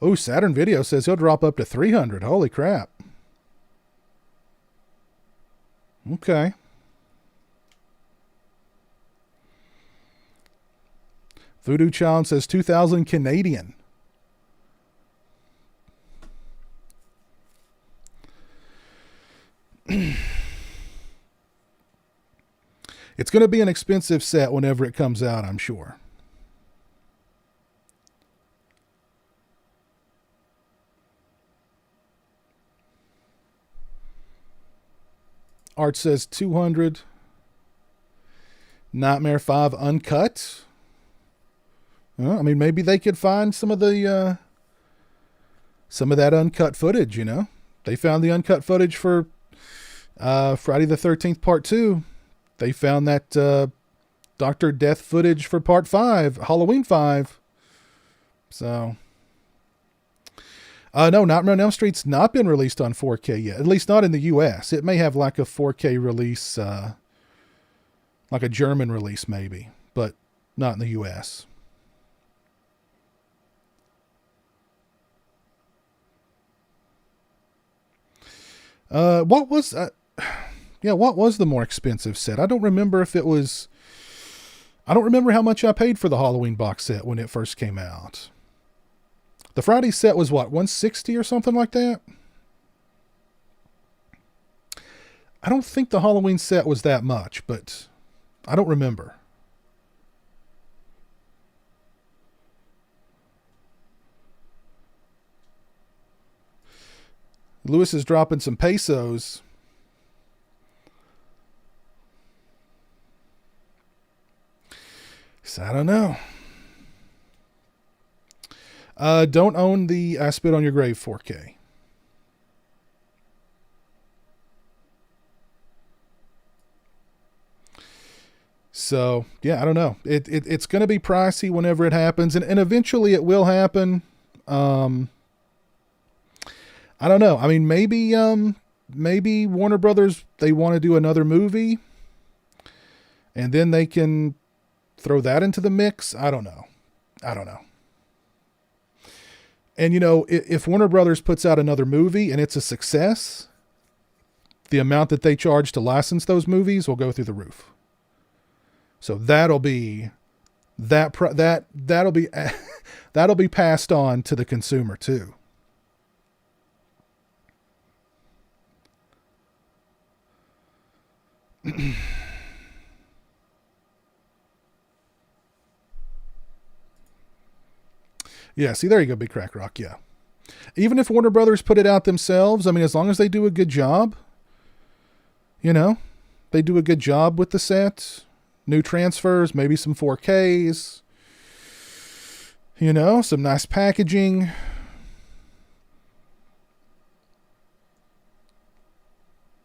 Oh, Saturn Video says he'll drop up to 300. Holy crap. Okay. Voodoo Child says 2,000 Canadian. It's going to be an expensive set whenever it comes out, I'm sure. Art says 200. Nightmare 5 uncut. Well, I mean, maybe they could find some of that uncut footage, you know. They found the uncut footage for Friday the 13th Part 2. They found that Dr. Death footage for Part 5, Halloween 5. So, no, Nightmare on Elm Street's not been released on 4K yet, at least not in the US. It may have like a 4K release, like a German release maybe, but not in the US. What was the more expensive set? I don't remember I don't remember how much I paid for the Halloween box set when it first came out. The Friday set was what, 160 or something like that? I don't think the Halloween set was that much, but I don't remember. Lewis is dropping some pesos. So I don't know. Don't own the I Spit on Your Grave 4K. So, yeah, I don't know. It's going to be pricey whenever it happens, and eventually it will happen. I don't know. I mean, maybe Warner Brothers, they want to do another movie, and then they can throw that into the mix. I don't know. And, you know, if Warner Brothers puts out another movie and it's a success, the amount that they charge to license those movies will go through the roof. So that'll be that'll be passed on to the consumer too. Yeah, see, there you go, Big Crack Rock, yeah. Even if Warner Brothers put it out themselves, I mean, as long as they do a good job, you know, they do a good job with the set, new transfers, maybe some 4Ks, you know, some nice packaging.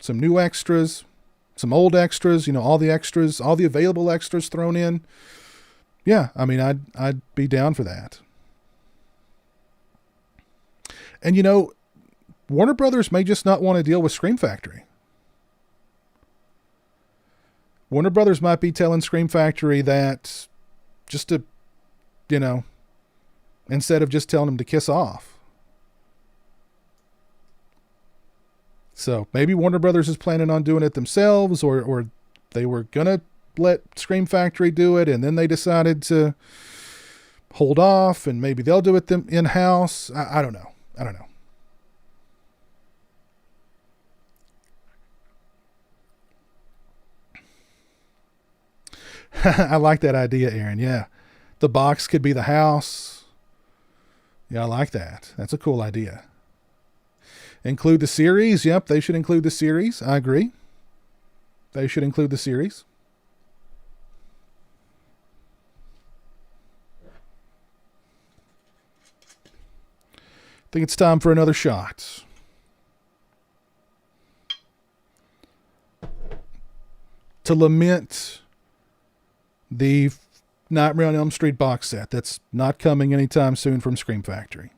Some new extras, some old extras, you know, all the extras, all the available extras thrown in. Yeah, I mean, I'd be down for that. And, you know, Warner Brothers may just not want to deal with Scream Factory. Warner Brothers might be telling Scream Factory that just to, you know, instead of just telling them to kiss off. So maybe Warner Brothers is planning on doing it themselves, or they were going to let Scream Factory do it, and then they decided to hold off, and maybe they'll do it them in-house. I don't know. I don't know. I like that idea, Aaron. Yeah. The box could be the house. Yeah, I like that. That's a cool idea. Include the series. Yep, they should include the series. I agree. They should include the series. I think it's time for another shot. To lament the Nightmare on Elm Street box set that's not coming anytime soon from Scream Factory.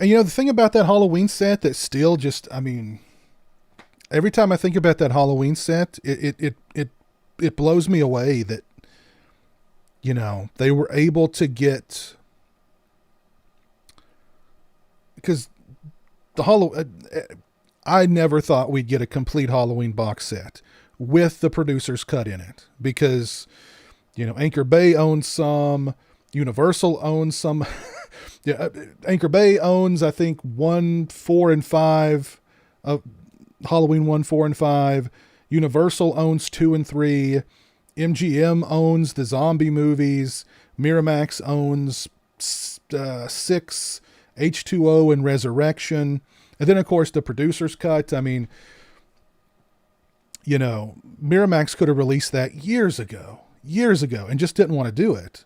And the thing about that Halloween set that still just, every time I think about that Halloween set, it blows me away that, they were able to get, because I never thought we'd get a complete Halloween box set with the producer's cut in it, because, Anchor Bay owns some, Universal owns some. Yeah, Anchor Bay owns, I think, 1, 4, and 5 of Halloween 1, 4, and 5. Universal owns 2 and 3. MGM owns the zombie movies. Miramax owns 6, H2O, and Resurrection. And then, of course, the producer's cut. Miramax could have released that years ago, and just didn't want to do it.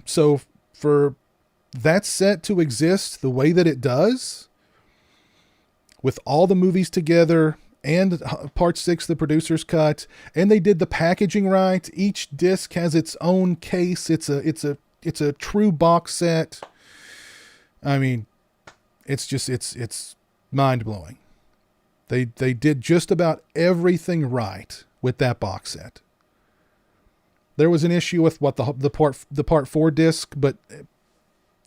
So for that set to exist the way that it does, with all the movies together and part 6, the producer's cut, and they did the packaging right. Each disc has its own case. It's a true box set. It's mind blowing. They did just about everything right with that box set. There was an issue with the part 4 disc, but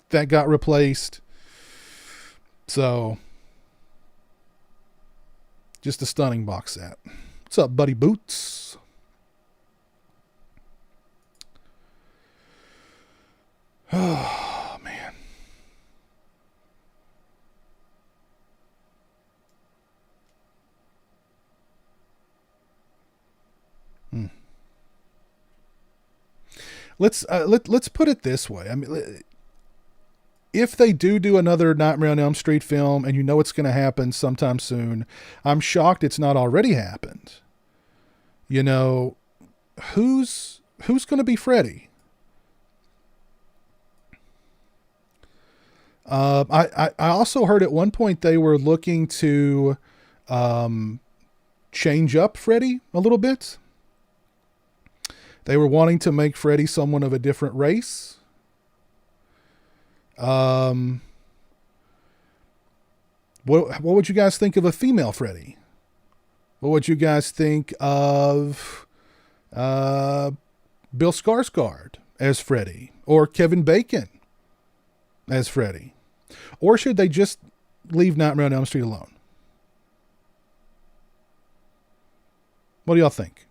that got replaced. So, just a stunning box set. What's up, Buddy Boots? Oh, man. Let's put it this way. If they do another Nightmare on Elm Street film, and it's going to happen sometime soon, I'm shocked it's not already happened. Who's going to be Freddy? I also heard at one point they were looking to change up Freddy a little bit. They were wanting to make Freddy someone of a different race. What would you guys think of a female Freddy? What would you guys think of Bill Skarsgård as Freddy, or Kevin Bacon as Freddy? Or should they just leave Nightmare on Elm Street alone? What do y'all think?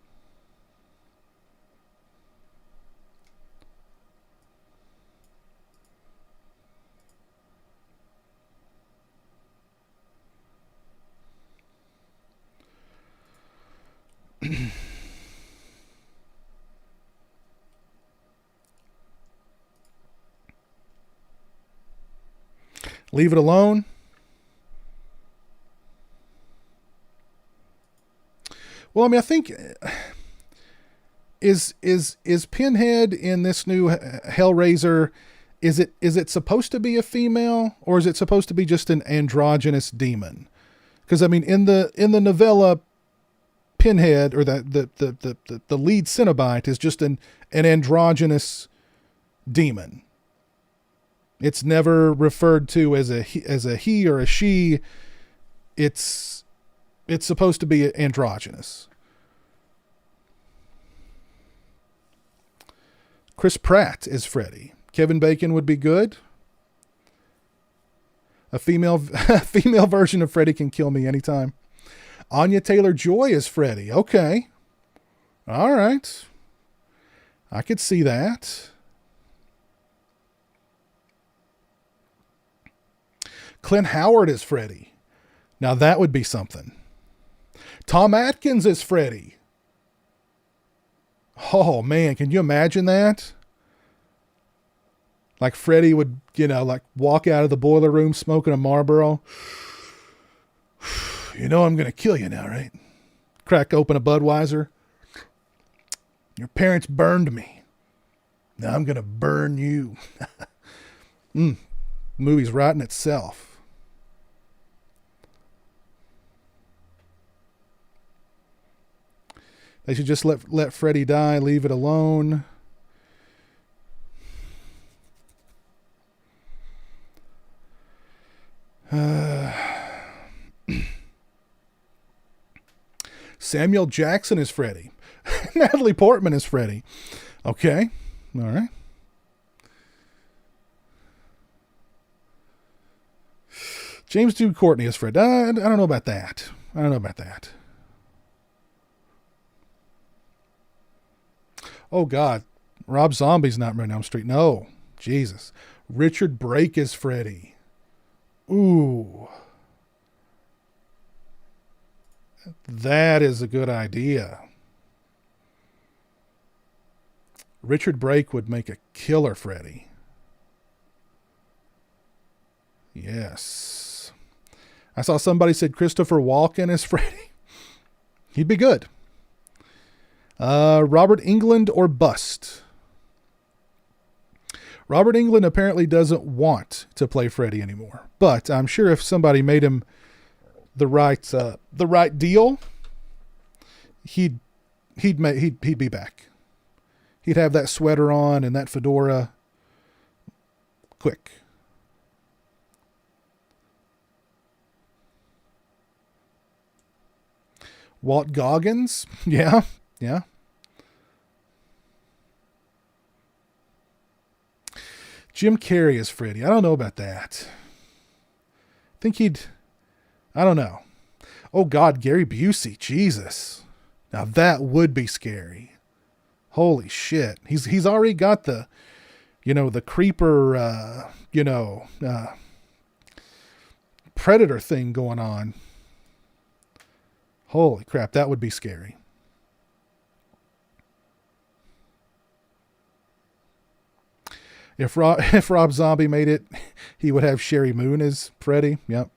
Leave it alone. Well, I think is Pinhead in this new Hellraiser, is it supposed to be a female, or is it supposed to be just an androgynous demon? Because in the novella, Pinhead, or the lead Cenobite, is just an androgynous demon. It's never referred to as a he or a she. It's supposed to be androgynous. Chris Pratt is Freddy. Kevin Bacon would be good. A female version of Freddy can kill me anytime. Anya Taylor-Joy is Freddy. Okay. All right. I could see that. Clint Howard is Freddy. Now that would be something. Tom Atkins is Freddy. Oh man, can you imagine that? Like Freddy would, like walk out of the boiler room smoking a Marlboro. You know I'm going to kill you now, right? Crack open a Budweiser. Your parents burned me. Now I'm going to burn you. Movie's writing itself. They should just let Freddy die, leave it alone. Samuel Jackson is Freddy. Natalie Portman is Freddy. Okay. All right. James Dew Courtney is Freddy. I don't know about that. Oh, God. Rob Zombie's not running Elm Street. No. Jesus. Richard Brake is Freddy. Ooh. That is a good idea. Richard Brake would make a killer Freddy. Yes. I saw somebody said Christopher Walken is Freddy. He'd be good. Robert Englund or bust. Robert Englund apparently doesn't want to play Freddy anymore, but I'm sure if somebody made him the right deal, he'd be back. He'd have that sweater on and that fedora. Quick. Walt Goggins? Yeah. Jim Carrey is Freddy. I don't know about that. I think I don't know. Oh God, Gary Busey. Jesus. Now that would be scary. Holy shit. He's already got the creeper, predator thing going on. Holy crap, that would be scary. If Rob Zombie made it, he would have Sherry Moon as Freddy. Yep.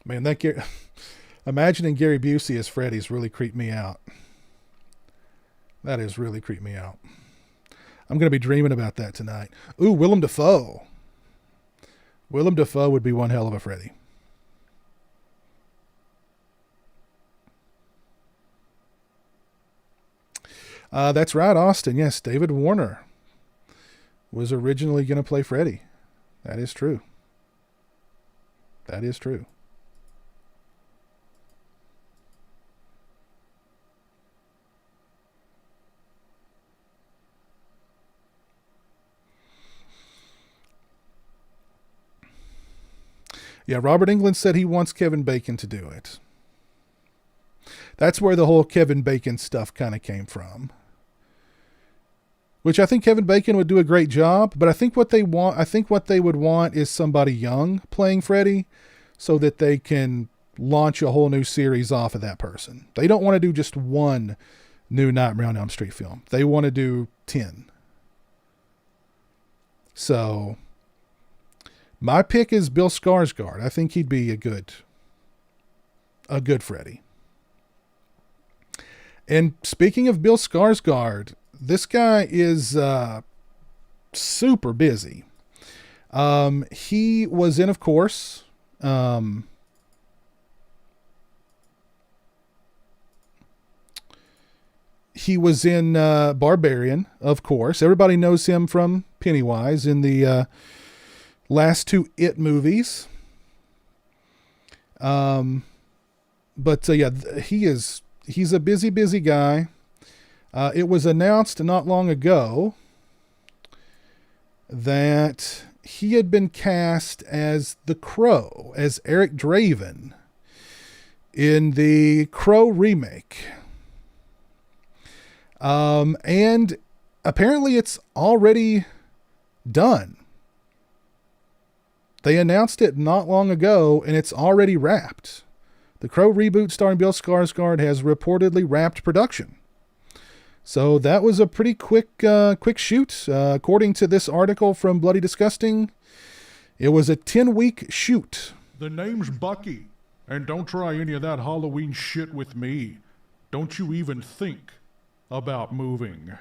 Man, imagining Gary Busey as Freddy's really creeped me out. That has really creeped me out. I'm going to be dreaming about that tonight. Ooh, Willem Dafoe. Willem Dafoe would be one hell of a Freddy. That's right, Austin. Yes, David Warner was originally going to play Freddy. That is true. That is true. Yeah, Robert Englund said he wants Kevin Bacon to do it. That's where the whole Kevin Bacon stuff kind of came from. Which I think Kevin Bacon would do a great job, but I think what they would want is somebody young playing Freddy so that they can launch a whole new series off of that person. They don't want to do just one new Nightmare on Elm Street film. They want to do 10. So my pick is Bill Skarsgård. I think he'd be a good Freddy. And speaking of Bill Skarsgård, this guy is super busy. He was in, of course, he was in Barbarian, of course. Everybody knows him from Pennywise in the last two It movies. But yeah, he's a busy guy. It was announced not long ago that he had been cast as the Crow, as Eric Draven in the Crow remake. And apparently it's already done. They announced it not long ago and it's already wrapped. The Crow reboot starring Bill Skarsgård has reportedly wrapped production. So that was a pretty quick shoot. According to this article from Bloody Disgusting, it was a 10-week shoot. The name's Bucky, and don't try any of that Halloween shit with me. Don't you even think about moving.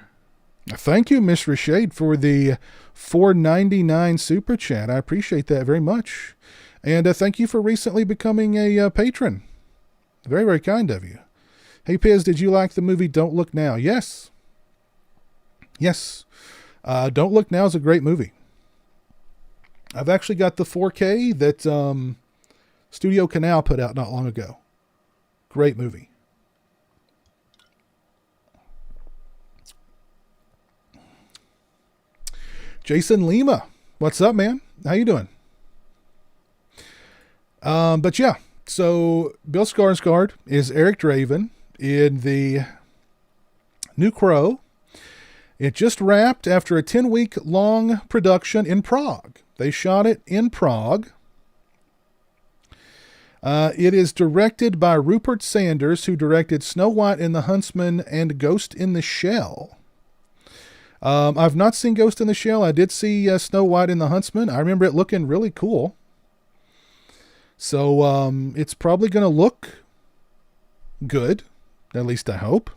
Thank you, Miss Rashade, for the $4.99 super chat. I appreciate that very much. And thank you for recently becoming a patron. Very, very kind of you. Hey, Piz, did you like the movie Don't Look Now? Yes. Yes. Don't Look Now is a great movie. I've actually got the 4K that Studio Canal put out not long ago. Great movie. Jason Lima, what's up, man? How you doing? But yeah, so Bill Skarsgård is Eric Draven in the new Crow. It just wrapped after a 10-week long production in Prague. They shot it in Prague. It is directed by Rupert Sanders, who directed Snow White and the Huntsman and Ghost in the Shell. I've not seen Ghost in the Shell. I did see Snow White and the Huntsman. I remember it looking really cool. So it's probably going to look good. At least I hope.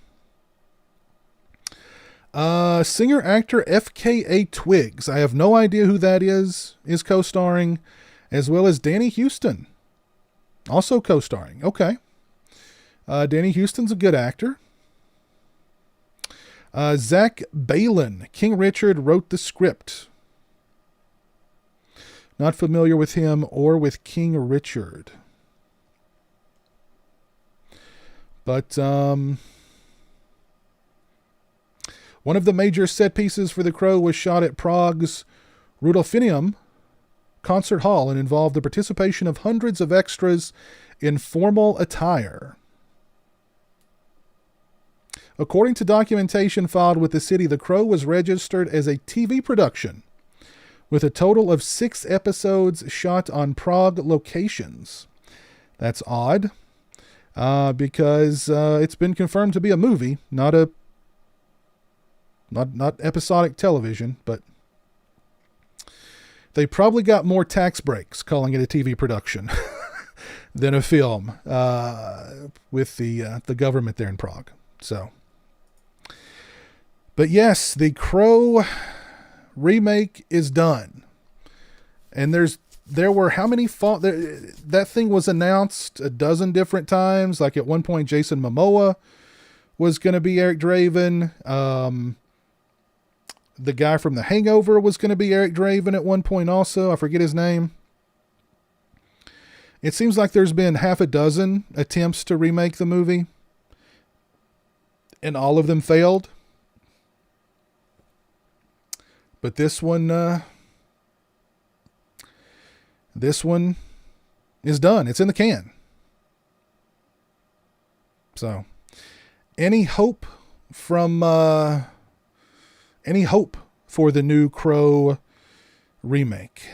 Singer-actor FKA Twigs, I have no idea who that is co-starring, as well as Danny Houston, also co-starring. Okay. Danny Houston's a good actor. Zach Balin, King Richard, wrote the script. Not familiar with him or with King Richard. But one of the major set pieces for The Crow was shot at Prague's Rudolfinum Concert Hall and involved the participation of hundreds of extras in formal attire. According to documentation filed with the city, The Crow was registered as a TV production with a total of 6 episodes shot on Prague locations. That's odd. Because it's been confirmed to be a movie, not episodic television, but they probably got more tax breaks calling it a TV production than a film with the government there in Prague. So, but yes, the Crow remake is done, and there were how many that thing was announced a dozen different times. Like at one point, Jason Momoa was going to be Eric Draven. The guy from The Hangover was going to be Eric Draven at one point also. I forget his name. It seems like there's been half a dozen attempts to remake the movie, and all of them failed. But this one is done. It's in the can. So, any hope for the new Crow remake?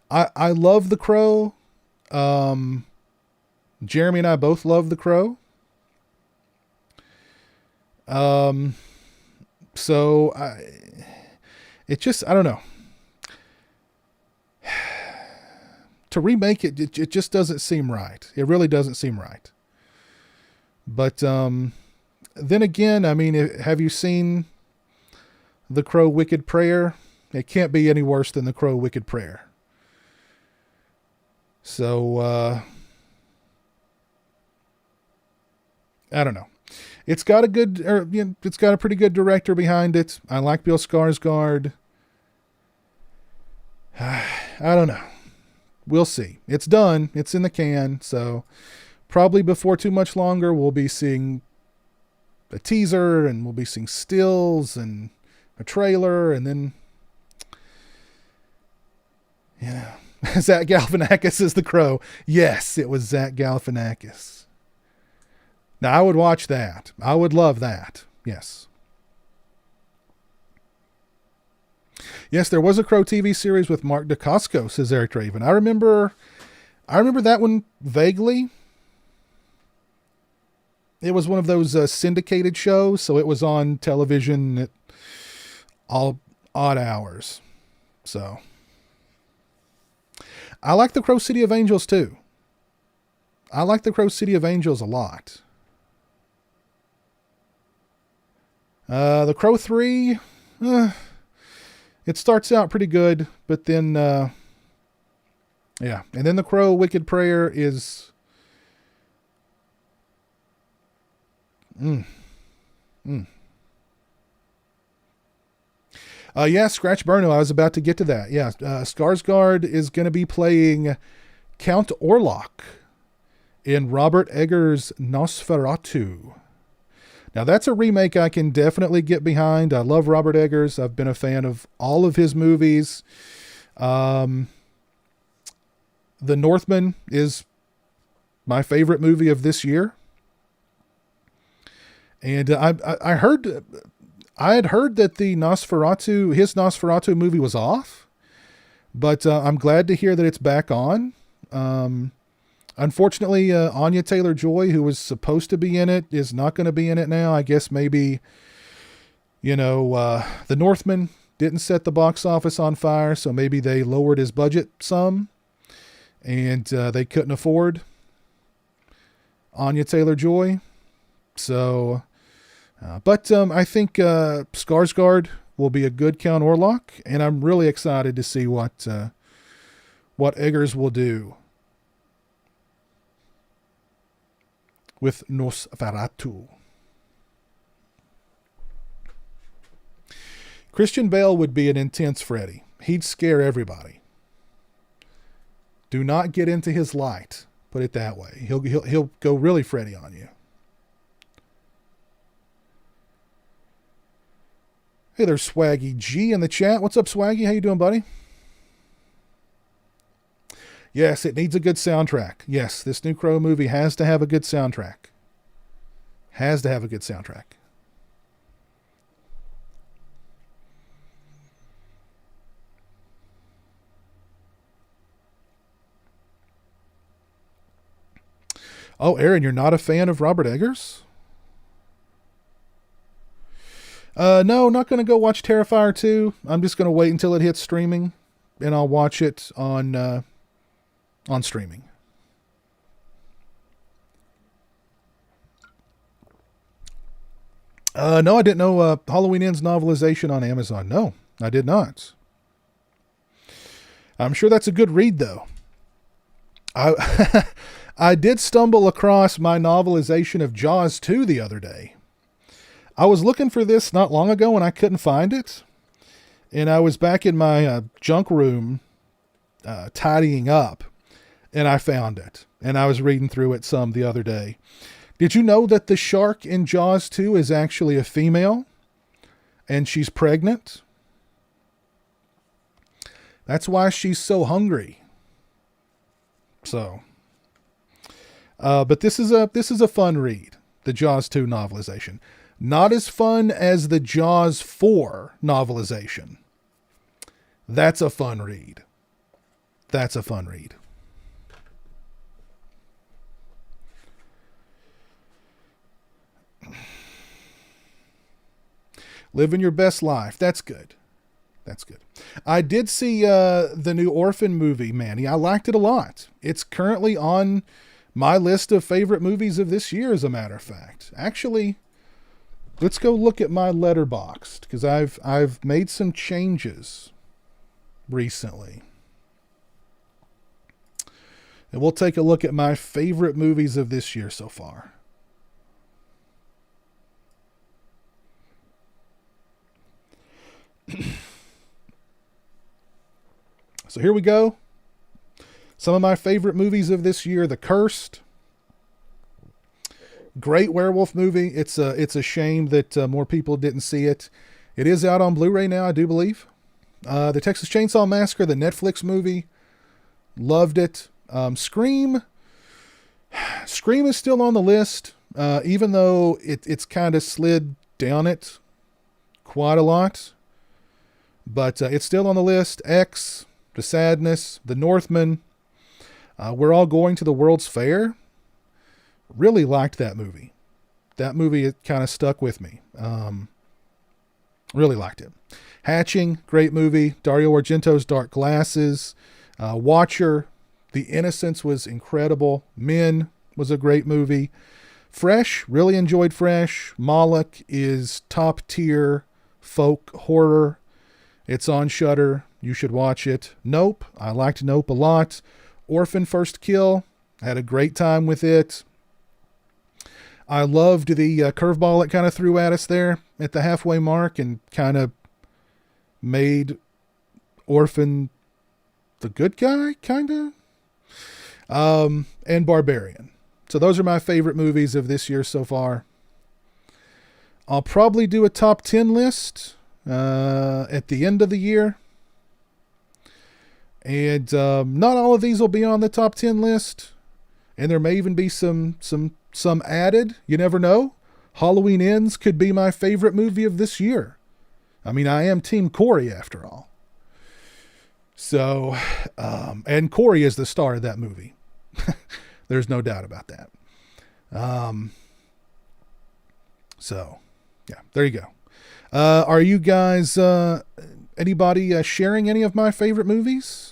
I love The Crow. Jeremy and I both love The Crow. So I don't know. to remake it, it just doesn't seem right. It really doesn't seem right. But then again, I mean, have you seen The Crow Wicked Prayer? It can't be any worse than The Crow Wicked Prayer. So, I don't know. It's got a it's got a pretty good director behind it. I like Bill Skarsgård. I don't know. We'll see. It's done. It's in the can. So probably before too much longer, we'll be seeing a teaser and we'll be seeing stills and a trailer. And then, yeah, Zach Galifianakis is the Crow. Yes, it was Zach Galifianakis. Now, I would watch that. I would love that. Yes. Yes, there was a Crow TV series with Mark Dacascos, says Eric Draven. I remember that one vaguely. It was one of those syndicated shows, so it was on television at all odd hours. So I like the Crow City of Angels too. I like the Crow City of Angels a lot. The Crow 3, it starts out pretty good, but then, yeah. And then The Crow Wicked Prayer is, yeah, Scratch Burno, I was about to get to that. Yeah, Skarsgård is going to be playing Count Orlok in Robert Eggers' Nosferatu. Now, that's a remake I can definitely get behind. I love Robert Eggers. I've been a fan of all of his movies. The Northman is my favorite movie of this year. And I had heard that his Nosferatu movie was off, but I'm glad to hear that it's back on. Unfortunately, Anya Taylor-Joy, who was supposed to be in it, is not going to be in it now. I guess maybe, The Northman didn't set the box office on fire, so maybe they lowered his budget some, and they couldn't afford Anya Taylor-Joy. So, but I think Skarsgård will be a good Count Orlok, and I'm really excited to see what Eggers will do with Nosferatu. Christian Bale would be an intense Freddy. He'd scare everybody. Do not get into his light. Put it that way. He'll go really Freddy on you. Hey, there's Swaggy G in the chat. What's up, Swaggy? How you doing, buddy? Yes, it needs a good soundtrack. Yes, this new Crow movie has to have a good soundtrack. Has to have a good soundtrack. Oh, Aaron, you're not a fan of Robert Eggers? No, not going to go watch Terrifier 2. I'm just going to wait until it hits streaming, and I'll watch it on streaming. No, I didn't know Halloween Ends novelization on Amazon. No, I did not. I'm sure that's a good read, though. I did stumble across my novelization of Jaws 2 the other day. I was looking for this not long ago and I couldn't find it. And I was back in my junk room tidying up. And I found it. And I was reading through it some the other day. Did you know that the shark in Jaws 2 is actually a female? And she's pregnant? That's why she's so hungry. So, but this is a fun read. The Jaws 2 novelization. Not as fun as the Jaws 4 novelization. That's a fun read. That's a fun read. Living your best life. That's good. That's good. I did see the new Orphan movie, Manny. I liked it a lot. It's currently on my list of favorite movies of this year, as a matter of fact. Actually, let's go look at my Letterboxd, because I've made some changes recently. And we'll take a look at my favorite movies of this year so far. So here we go. Some of my favorite movies of this year: The Cursed. Great werewolf movie. It's a shame that more people didn't see it. It is out on Blu-ray now, I do believe. The Texas Chainsaw Massacre, the Netflix movie. Loved it. Scream. Scream is still on the list, even though it's kind of slid down it quite a lot. But it's still on the list. X, The Sadness, The Northman. We're All Going to the World's Fair. Really liked that movie. That movie, it kind of stuck with me. Really liked it. Hatching, great movie. Dario Argento's Dark Glasses. Watcher, The Innocents was incredible. Men was a great movie. Fresh, really enjoyed Fresh. Moloch is top tier folk horror. It's on Shudder. You should watch it. Nope, I liked Nope a lot. Orphan First Kill, had a great time with it. I loved the curveball it kind of threw at us there at the halfway mark and kind of made Orphan the good guy, kind of. And Barbarian. So those are my favorite movies of this year so far. I'll probably do a top 10 list at the end of the year. And not all of these will be on the top 10 list. And there may even be some added. You never know. Halloween Ends could be my favorite movie of this year. I mean, I am Team Corey after all. So, and Corey is the star of that movie. There's no doubt about that. So, yeah, there you go. Are you guys, anybody sharing any of my favorite movies?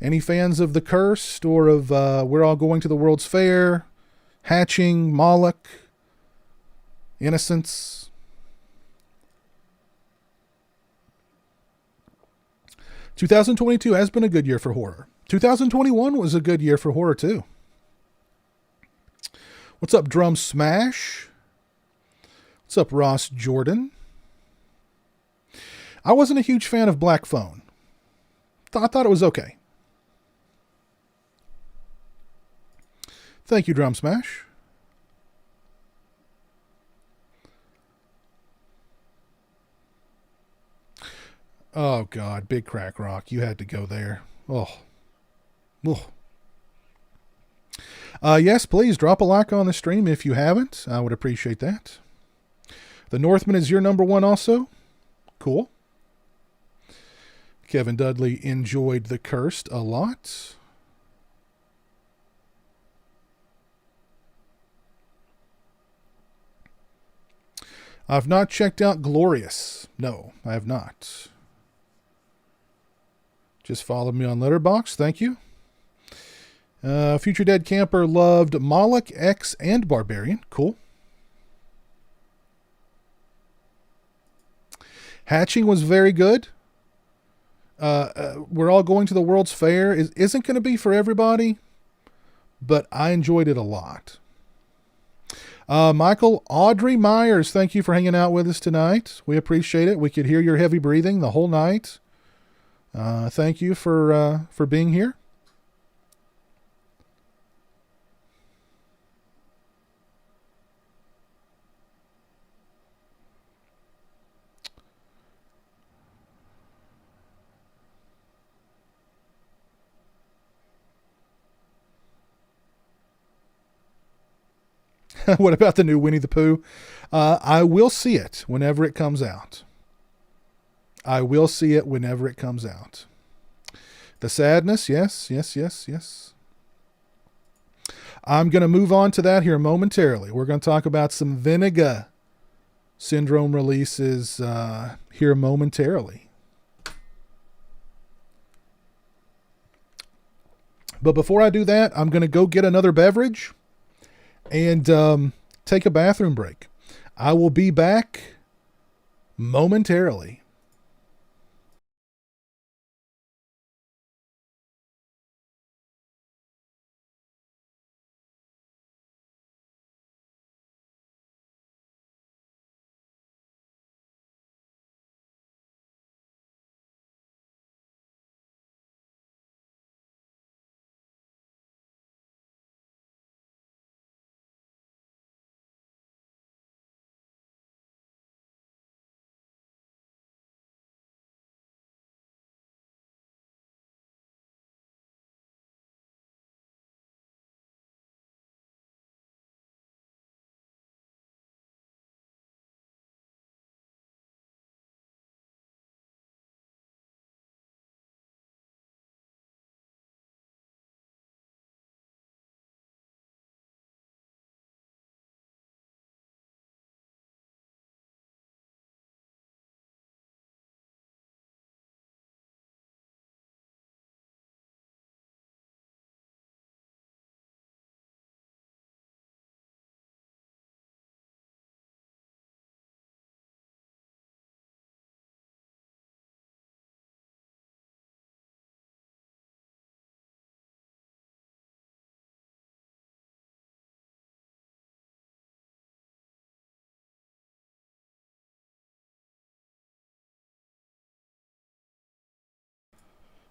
Any fans of The Cursed or of We're All Going to the World's Fair, Hatching, Moloch, Innocence? (2022) has been a good year for horror. 2021 was a good year for horror too. What's up, Drum Smash? What's up, Ross Jordan? I wasn't a huge fan of Black Phone. I thought it was okay. Thank you, Drum Smash. Oh, God. Big Crack Rock. You had to go there. Oh. Yes, please drop a like on the stream if you haven't. I would appreciate that. The Northman is your number one also. Cool. Kevin Dudley enjoyed The Cursed a lot. I've not checked out Glorious. No, I have not. Just followed me on Letterboxd. Thank you. Future Dead Camper loved Moloch, X, and Barbarian. Cool. Hatching was very good. We're All Going to the World's Fair isn't going to be for everybody, but I enjoyed it a lot. Michael Audrey Myers, thank you for hanging out with us tonight. We appreciate it. We could hear your heavy breathing the whole night. Thank you for being here. What about the new Winnie the Pooh? I will see it whenever it comes out. I will see it whenever it comes out. The Sadness, yes. I'm going to move on to that here momentarily. We're going to talk about some Vinegar Syndrome releases here momentarily. But before I do that, I'm going to go get another beverage and take a bathroom break. I will be back momentarily.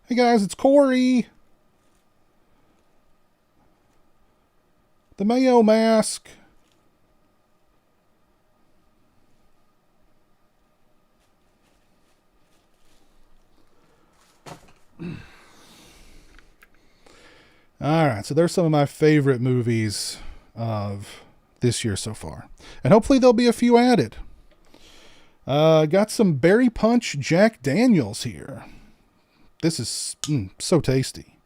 Hey guys, it's Corey. The Mayo Mask. All right, so there's some of my favorite movies of this year so far. And hopefully there'll be a few added. Got some Berry Punch Jack Daniels here. This is so tasty.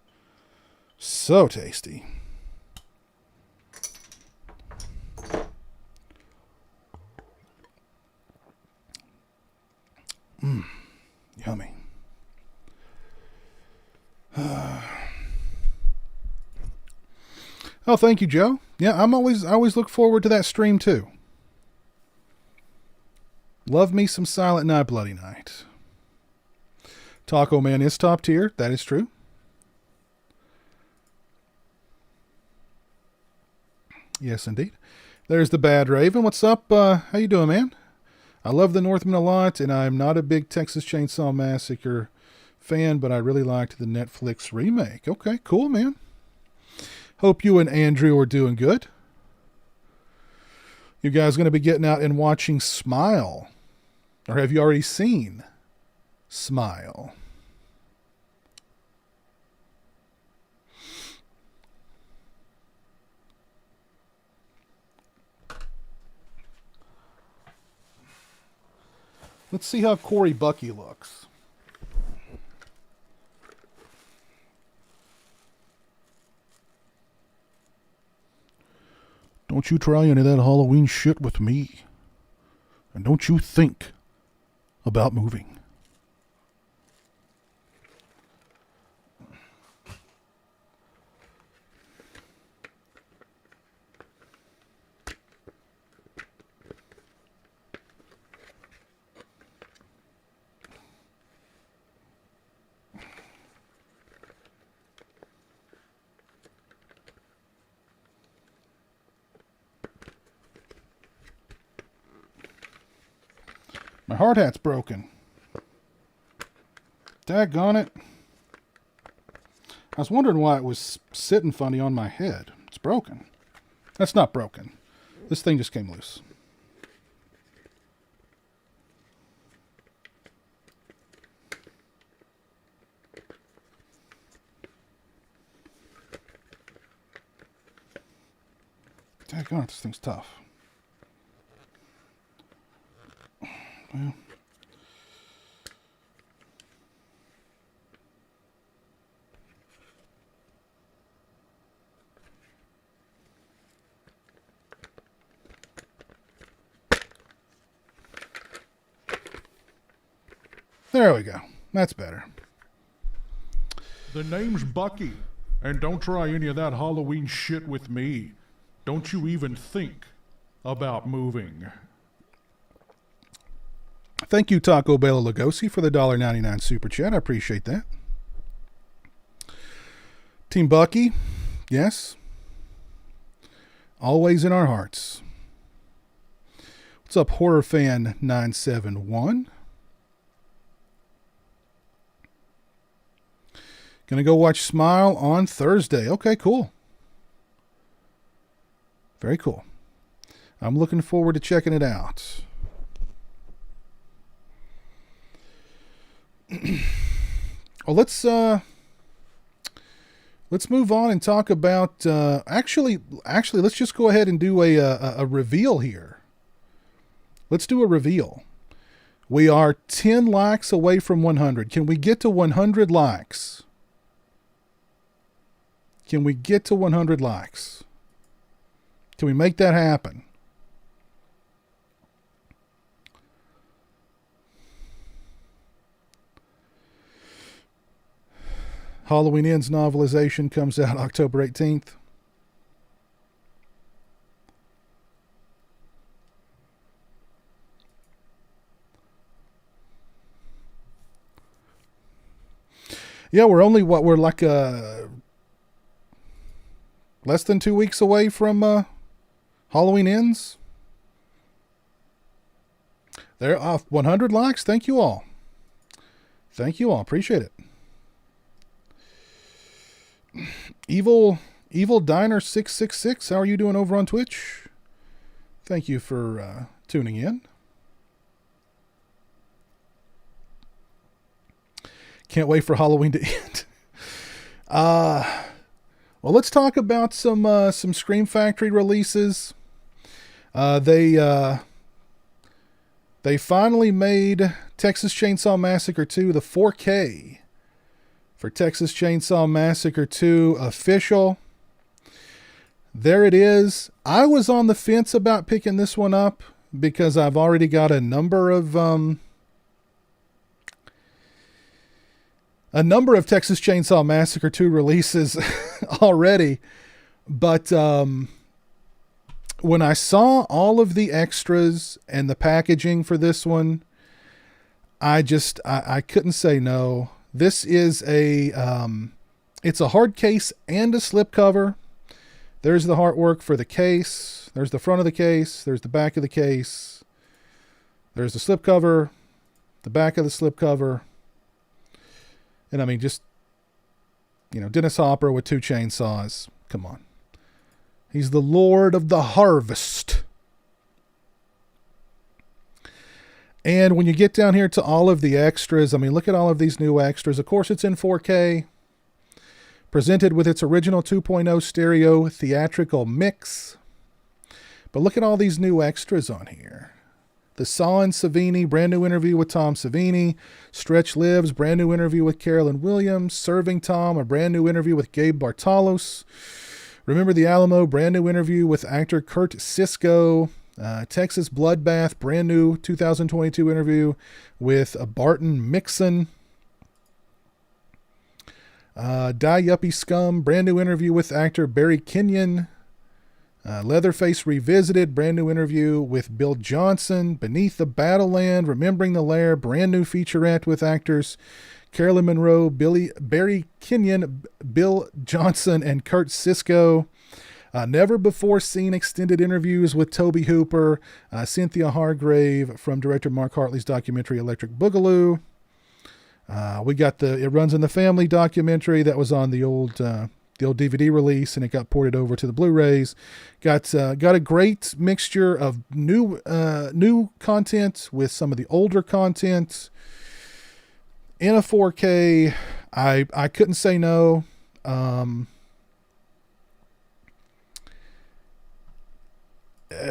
So tasty. Yummy. Oh, thank you, Joe. Yeah, I always look forward to that stream too. Love me some Silent Night, Bloody Night. Taco Man is top tier. That is true. Yes, indeed. There's the Bad Raven. What's up? How you doing, man? I love the Northman a lot, and I'm not a big Texas Chainsaw Massacre fan, but I really liked the Netflix remake. Okay, cool, man. Hope you and Andrew are doing good. You guys going to be getting out and watching Smile? Or have you already seen Smile? Let's see how Cory Bucky looks. Don't you try any of that Halloween shit with me. And don't you think about moving. My hard hat's broken. Daggone it. I was wondering why it was sitting funny on my head. It's broken. That's not broken. This thing just came loose. Daggone it, this thing's tough. Well. There we go. That's better. The name's Bucky, And don't try any of that Halloween shit with me. Don't you even think about moving. Thank you, Taco Bell Lugosi, for the $1.99 super chat. I appreciate that. Team Bucky, yes. Always in our hearts. What's up, Horror Fan 971? Gonna go watch Smile on Thursday. Okay, cool. Very cool. I'm looking forward to checking it out. Well, let's move on and talk about actually let's just go ahead and do a reveal here. Let's do a reveal. We are 10 likes away from 100. Can we get to 100 likes? Can we get to 100 likes? Can we make that happen? Halloween Ends novelization comes out October 18th. Yeah, we're only we're like less than 2 weeks away from Halloween Ends. They're off 100 likes. Thank you all. Thank you all. Appreciate it. Evil Diner 666. How are you doing over on Twitch? Thank you for tuning in. Can't wait for Halloween to end. Well, let's talk about some Scream Factory releases. They finally made Texas Chainsaw Massacre 2, the 4K for Texas Chainsaw Massacre 2 official. There it is. I was on the fence about picking this one up because I've already got a number of Texas Chainsaw Massacre 2 releases already. But when I saw all of the extras and the packaging for this one, I couldn't say no. This is it's a hard case and a slipcover. There's the artwork for the case. There's the front of the case. There's the back of the case. There's the slipcover, the back of the slipcover. And I mean, just, Dennis Hopper with 2 chainsaws. Come on. He's the Lord of the Harvest. And when you get down here to all of the extras, I mean, look at all of these new extras. Of course, it's in 4K. Presented with its original 2.0 stereo theatrical mix. But look at all these new extras on here. The Saw and Savini, brand new interview with Tom Savini. Stretch Lives, brand new interview with Carolyn Williams. Serving Tom, a brand new interview with Gabe Bartalos. Remember the Alamo, brand new interview with actor Kurt Sisko. Texas Bloodbath, brand new 2022 interview with Barton Mixon. Die Yuppie Scum, brand new interview with actor Barry Kenyon. Leatherface Revisited, brand new interview with Bill Johnson. Beneath the Battleland, Remembering the Lair, brand new featurette with actors Carolyn Monroe, Barry Kenyon, Bill Johnson, and Kurt Sisko. Never before seen extended interviews with Toby Hooper, Cynthia Hargrave from director Mark Hartley's documentary Electric Boogaloo. We got the It Runs in the Family documentary that was on the old DVD release, and it got ported over to the Blu-rays. Got a great mixture of new content with some of the older content in a 4K. I couldn't say no. I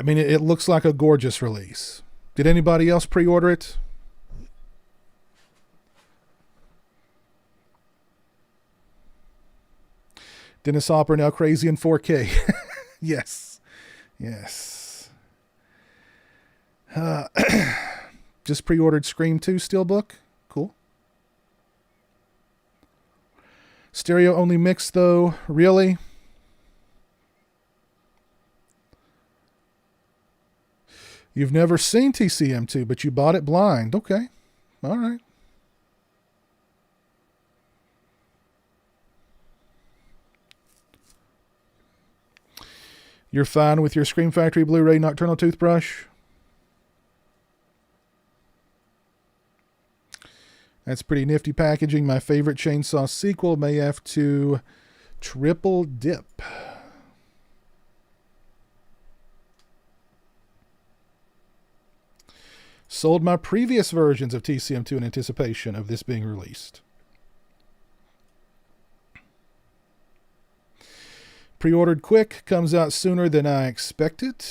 mean, it looks like a gorgeous release. Did anybody else pre-order it? Dennis Hopper now crazy in 4K. Yes. Just pre-ordered Scream 2 Steelbook. Cool. Stereo only mix though, really? You've never seen TCM2, but you bought it blind. Okay. All right. You're fine with your Scream Factory Blu-ray Nocturnal Toothbrush? That's pretty nifty packaging. My favorite Chainsaw sequel may have to triple dip. Sold my previous versions of TCM2 in anticipation of this being released. Pre-ordered quick, comes out sooner than I expected.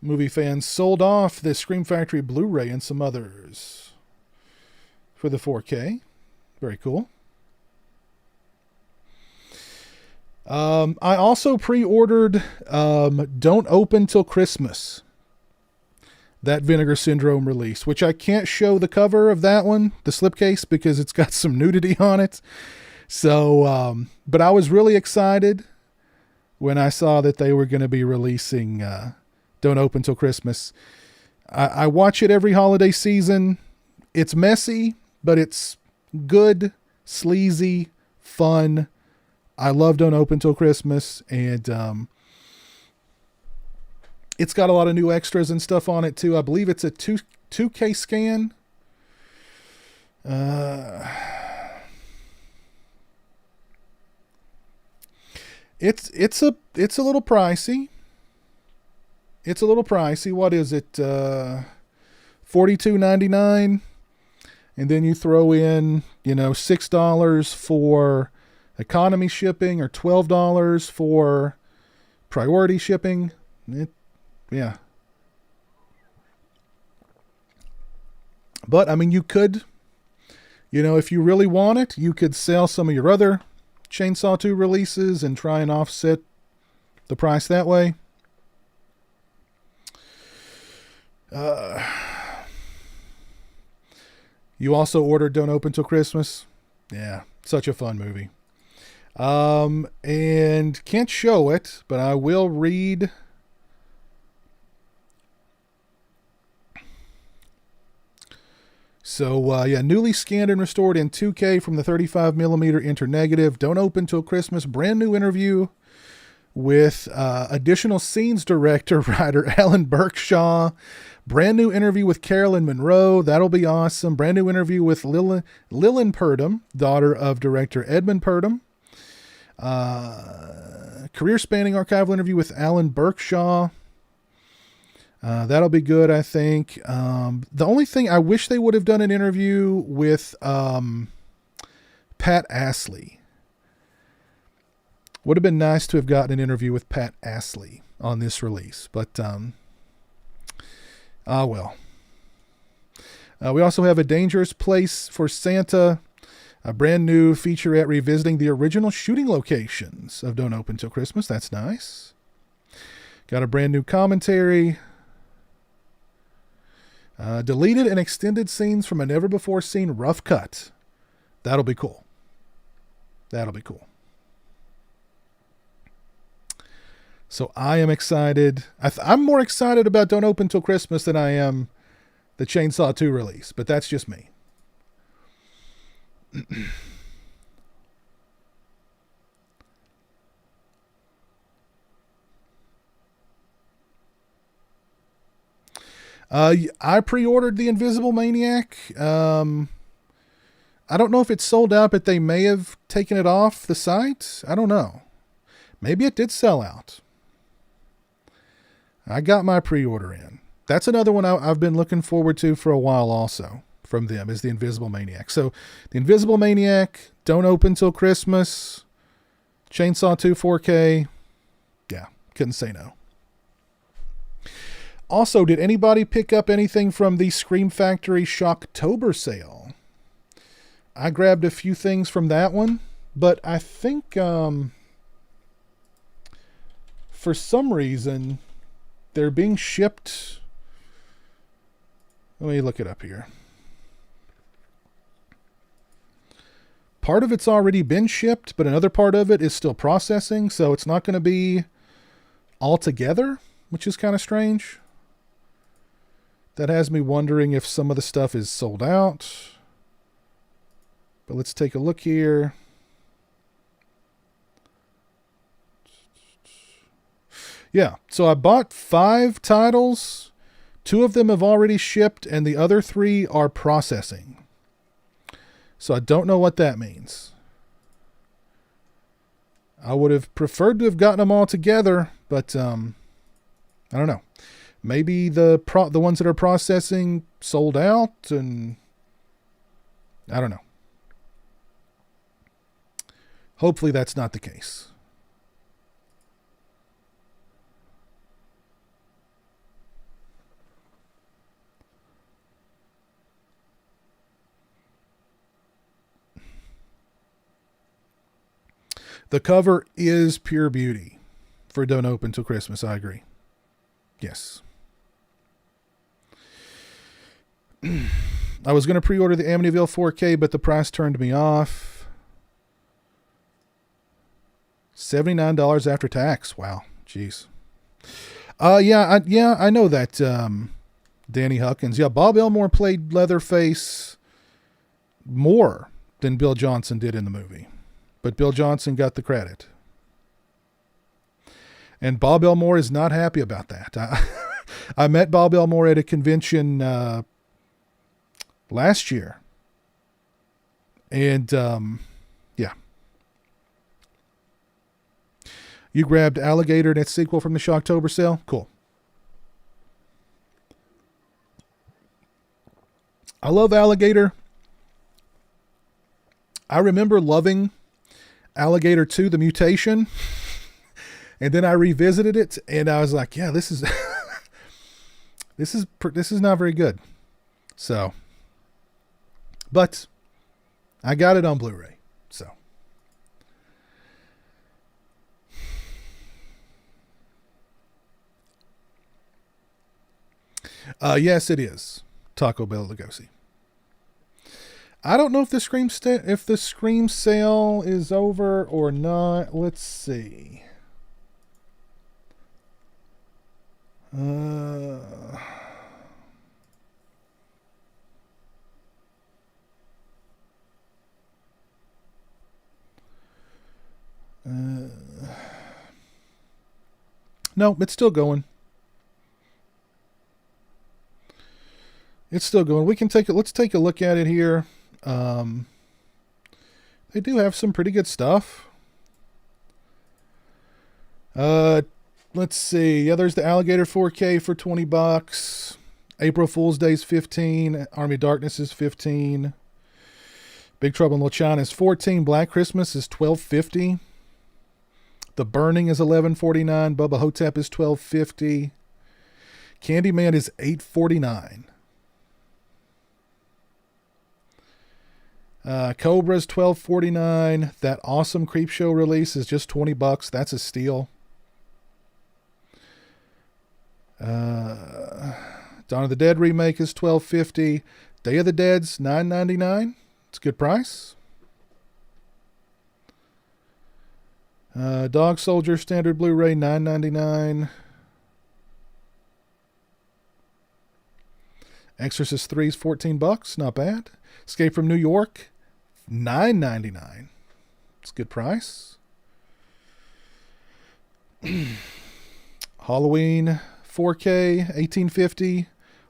Movie fans sold off the Scream Factory Blu-ray and some others for the 4K. Very cool. I also pre-ordered Don't Open Till Christmas. That Vinegar Syndrome release, which I can't show the cover of that one, the slipcase, because it's got some nudity on it. So, but I was really excited when I saw that they were going to be releasing Don't Open Till Christmas. I watch it every holiday season. It's messy, but it's good, sleazy, fun. I love Don't Open Till Christmas, and it's got a lot of new extras and stuff on it too. I believe it's a 2K scan. It's a little pricey. It's a little pricey. What is it? $42.99, and then you throw in, $6 for economy shipping or $12 for priority shipping. Yeah. But I mean, you could, if you really want it, you could sell some of your other Chainsaw 2 releases and try and offset the price that way. You also ordered Don't Open Till Christmas. Yeah, such a fun movie. And can't show it, but I will read. So, newly scanned and restored in 2K from the 35mm internegative. Don't Open Till Christmas. Brand new interview with additional scenes director, writer Alan Berkshaw. Brand new interview with Carolyn Monroe. That'll be awesome. Brand new interview with Lillian Purdom, daughter of director Edmund Purdom. Career-spanning archival interview with Alan Berkshaw. That'll be good, I think. The only thing, I wish they would have done an interview with Pat Astley. Would have been nice to have gotten an interview with Pat Astley on this release, but well. We also have A Dangerous Place for Santa, a brand new featurette revisiting the original shooting locations of Don't Open Till Christmas. That's nice. Got a brand new commentary. Deleted and extended scenes from a never-before-seen rough cut. That'll be cool. That'll be cool. So I am excited. I'm more excited about Don't Open Till Christmas than I am the Chainsaw 2 release, but that's just me. I pre-ordered The Invisible Maniac. I don't know if it's sold out, but they may have taken it off the site. I don't know. Maybe it did sell out. I got my pre-order in. That's another one I've been looking forward to for a while also from them, is The Invisible Maniac. So The Invisible Maniac, Don't Open Till Christmas, Chainsaw 2 4K. Yeah, couldn't say no. Also, did anybody pick up anything from the Scream Factory Shocktober sale? I grabbed a few things from that one, but I think for some reason they're being shipped. Let me look it up here. Part of it's already been shipped, but another part of it is still processing, so it's not going to be all together, which is kind of strange. That has me wondering if some of the stuff is sold out. But let's take a look here. Yeah, so I bought 5 titles. 2 of them have already shipped, and the other 3 are processing. So I don't know what that means. I would have preferred to have gotten them all together, but I don't know. Maybe the ones that are processing sold out, and I don't know. Hopefully that's not the case. The cover is pure beauty for Don't Open Till Christmas. I agree. Yes. I was going to pre-order the Amityville 4K, but the price turned me off. $79 after tax. Wow. Jeez. Yeah, I know that, Danny Huckins. Yeah, Bob Elmore played Leatherface more than Bill Johnson did in the movie. But Bill Johnson got the credit. And Bob Elmore is not happy about that. I met Bob Elmore at a convention last year. And, yeah. You grabbed Alligator and its sequel from the Shocktober sale? Cool. I love Alligator. I remember loving Alligator 2, The Mutation. And then I revisited it and I was like, yeah, this is this is not very good. So, but I got it on Blu-ray. So, yes, it is Taco Bell Lugosi. I don't know if the Scream sale is over or not. Let's see. No, it's still going. It's still going. Let's take a look at it here. They do have some pretty good stuff. Let's see. Yeah, there's the Alligator 4K for $20. April Fool's Day is $15. Army of Darkness is $15. Big Trouble in Little China is $14. Black Christmas is $12.50. The Burning is $11.49. Bubba Hotep is $12.50. Candyman is $8.49. Cobra's $12.49. That awesome Creepshow release is just $20. That's a steal. Dawn of the Dead remake is $12.50. Day of the Dead's $9.99. It's a good price. Dog Soldier standard Blu-ray $9.99. Exorcist 3 is $14. Not bad. Escape from New York $9.99. It's a good price. Halloween 4K $18.50.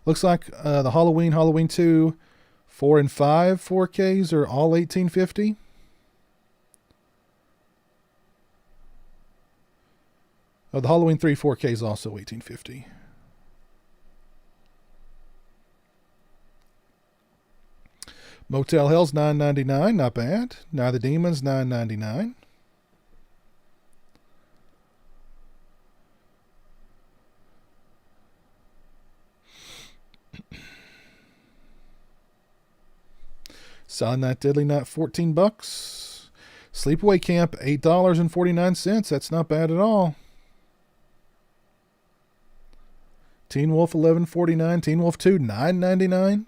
Looks like the Halloween 2, 4 and 5 4Ks are all $18.50. Oh, the Halloween 3 4K is also $18.50. Motel Hell's $9.99, not bad. Night of the Demons $9.99. Silent Night, Deadly Night $14. Sleepaway Camp $8.49. That's not bad at all. Teen Wolf $11.49. Teen Wolf 2 $9.99.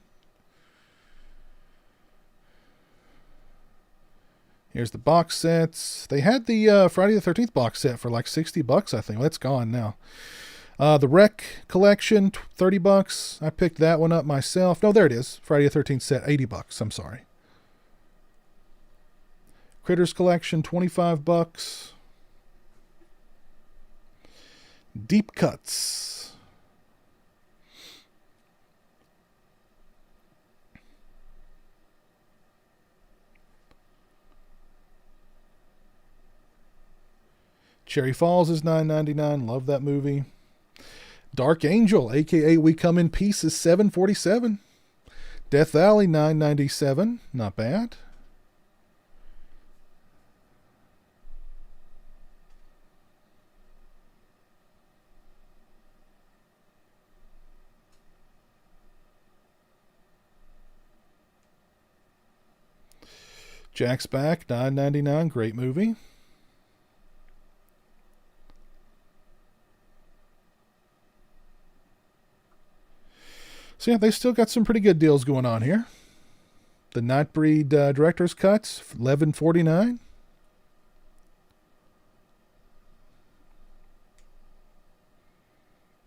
Here's the box sets. They had the Friday the 13th box set for like $60, I think. Well, that's gone now. The Wreck collection, $30. I picked that one up myself. No, there it is. Friday the 13th set, $80. I'm sorry. Critters collection, $25. Deep Cuts. Cherry Falls is $9.99. Love that movie. Dark Angel, aka We Come in Peace, is $7.47. Death Valley, $9.97. Not bad. Jack's Back, $9.99. Great movie. So yeah, they still got some pretty good deals going on here. The Nightbreed Director's Cuts, $11.49.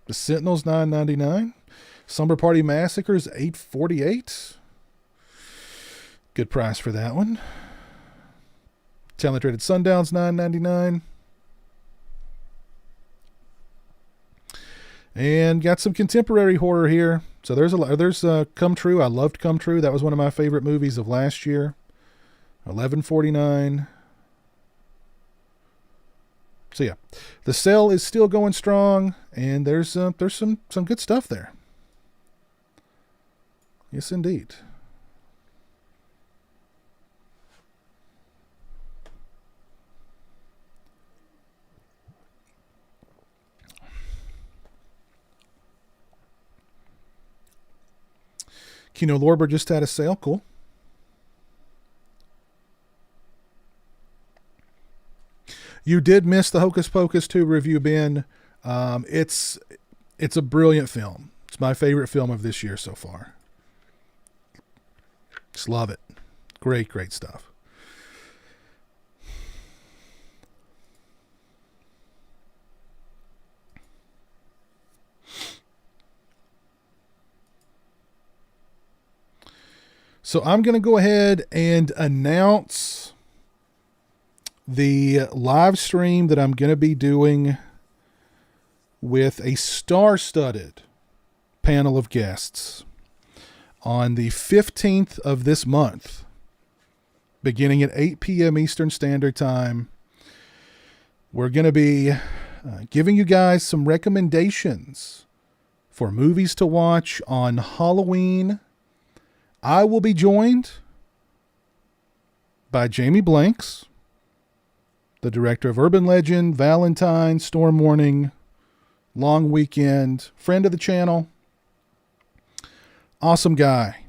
The Sentinels, $9.99. Slumber Party Massacres, $8.48. Good price for that one. Talent Rated Sundowns, $9.99. And got some contemporary horror here. So there's Come True. I loved Come True. That was one of my favorite movies of last year. $11.49. So yeah, the sale is still going strong, and there's some good stuff there. Yes, indeed. Kino Lorber just had a sale. Cool. You did miss the Hocus Pocus 2 review, Ben. It's a brilliant film. It's my favorite film of this year so far. Just love it. Great, great stuff. So I'm going to go ahead and announce the live stream that I'm going to be doing with a star-studded panel of guests on the 15th of this month, beginning at 8 p.m. Eastern Standard Time. We're going to be giving you guys some recommendations for movies to watch on Halloween. I will be joined by Jamie Blanks, the director of Urban Legend, Valentine, Storm Warning, Long Weekend, friend of the channel. Awesome guy.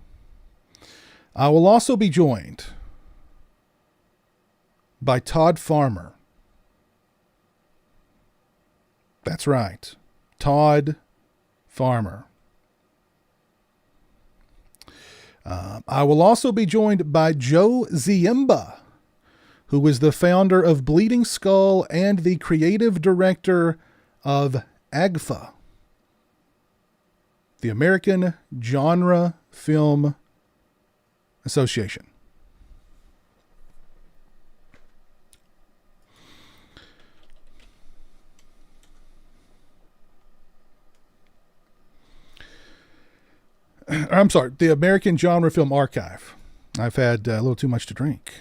I will also be joined by Todd Farmer. That's right. Todd Farmer. I will also be joined by Joe Ziemba, who is the founder of Bleeding Skull and the creative director of AGFA, the American Genre Film Association. I'm sorry, the American Genre Film Archive. I've had a little too much to drink.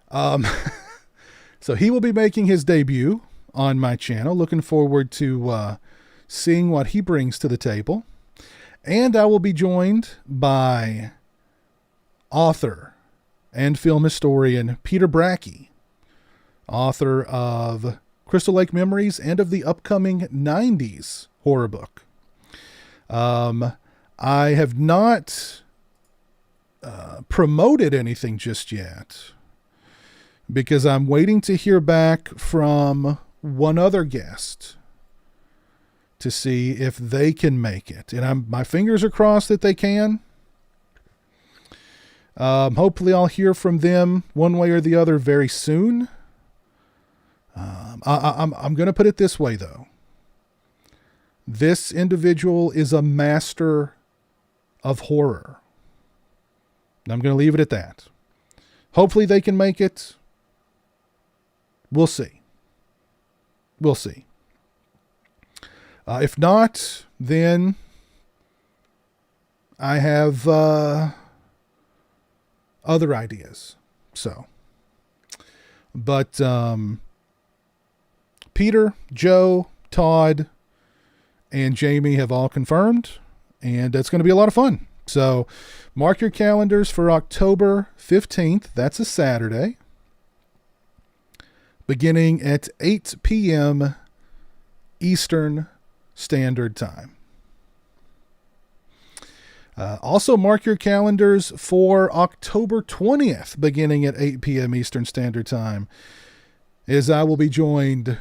So he will be making his debut on my channel. Looking forward to seeing what he brings to the table. And I will be joined by author and film historian Peter Brackey, author of Crystal Lake Memories and of the upcoming 90s horror book. I have not promoted anything just yet because I'm waiting to hear back from one other guest to see if they can make it. And my fingers are crossed that they can. Hopefully I'll hear from them one way or the other very soon. I'm going to put it this way, though. This individual is a master of horror. I'm going to leave it at that. Hopefully they can make it. We'll see. We'll see. If not, then I have other ideas. So, but Peter, Joe, Todd, and Jamie have all confirmed, and it's going to be a lot of fun. So mark your calendars for October 15th. That's a Saturday, beginning at 8 p.m. Eastern Standard Time. Also mark your calendars for October 20th, beginning at 8 p.m. Eastern Standard Time, as I will be joined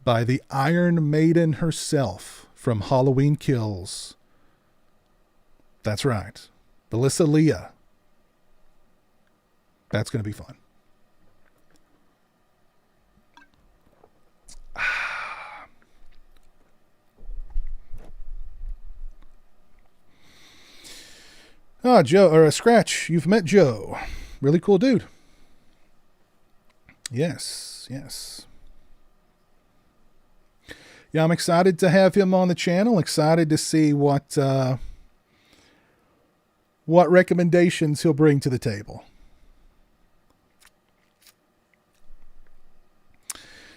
by the Iron Maiden herself from Halloween Kills. That's right. Melissa Leah. That's going to be fun. Joe, or Scratch, you've met Joe. Really cool dude. Yes, yes. Yeah, I'm excited to have him on the channel. Excited to see what recommendations he'll bring to the table.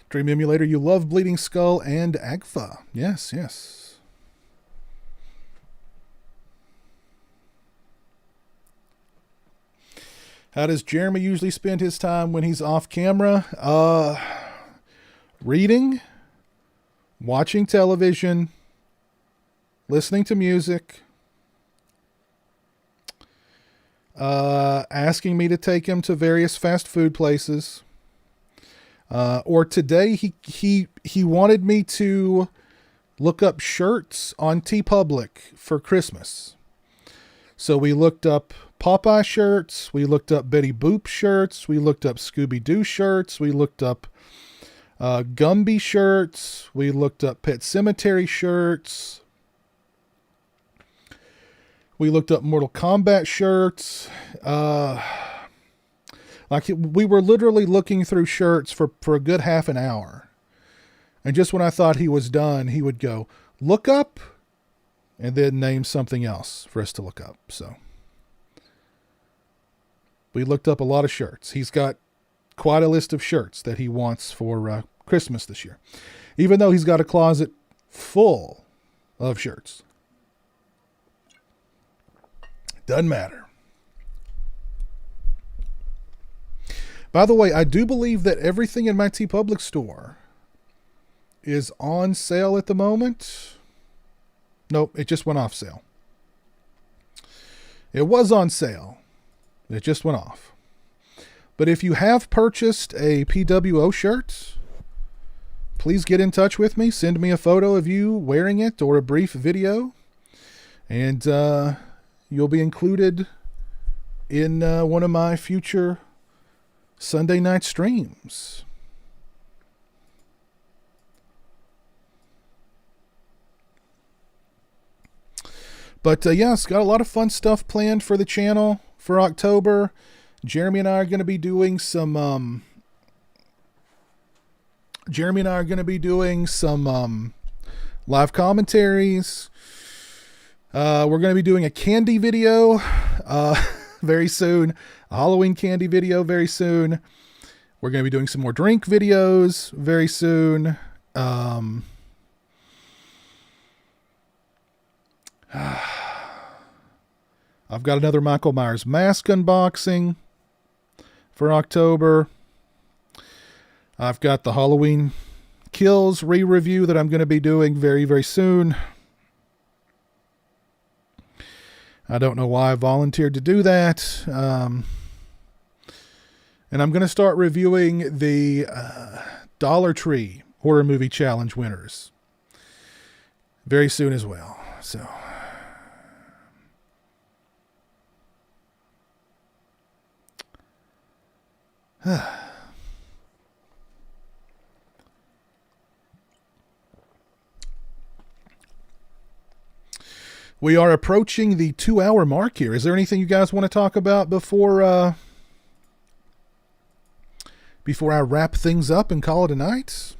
Dream Emulator, you love Bleeding Skull and Agfa. Yes, yes. How does Jeremy usually spend his time when he's off camera? Reading, watching television, listening to music, asking me to take him to various fast food places. Or today he wanted me to look up shirts on TeePublic for Christmas. So we looked up Popeye shirts, we looked up Betty Boop shirts, we looked up Scooby-Doo shirts, we looked up Gumby shirts, we looked up Pet Sematary shirts, we looked up Mortal Kombat shirts. We were literally looking through shirts for a good half an hour. And just when I thought he was done, he would go, look up, and then name something else for us to look up. So we looked up a lot of shirts. He's got quite a list of shirts that he wants for Christmas this year, even though he's got a closet full of shirts. Doesn't matter. By the way, I do believe that everything in my TeePublic store is on sale at the moment. Nope, it just went off sale. It was on sale. It just went off. But if you have purchased a PWO shirt, please get in touch with me. Send me a photo of you wearing it or a brief video. And you'll be included in one of my future Sunday night streams. But yes, got a lot of fun stuff planned for the channel for October. Jeremy and I are going to be doing some live commentaries. We're going to be doing a candy video very soon. A Halloween candy video very soon. We're going to be doing some more drink videos very soon. I've got another Michael Myers mask unboxing for October. I've got the Halloween Kills re-review that I'm going to be doing very, very soon. I don't know why I volunteered to do that. And I'm going to start reviewing the Dollar Tree Horror Movie Challenge winners. very soon as well. So we are approaching the 2-hour mark here. Is there anything you guys want to talk about before I wrap things up and call it a night?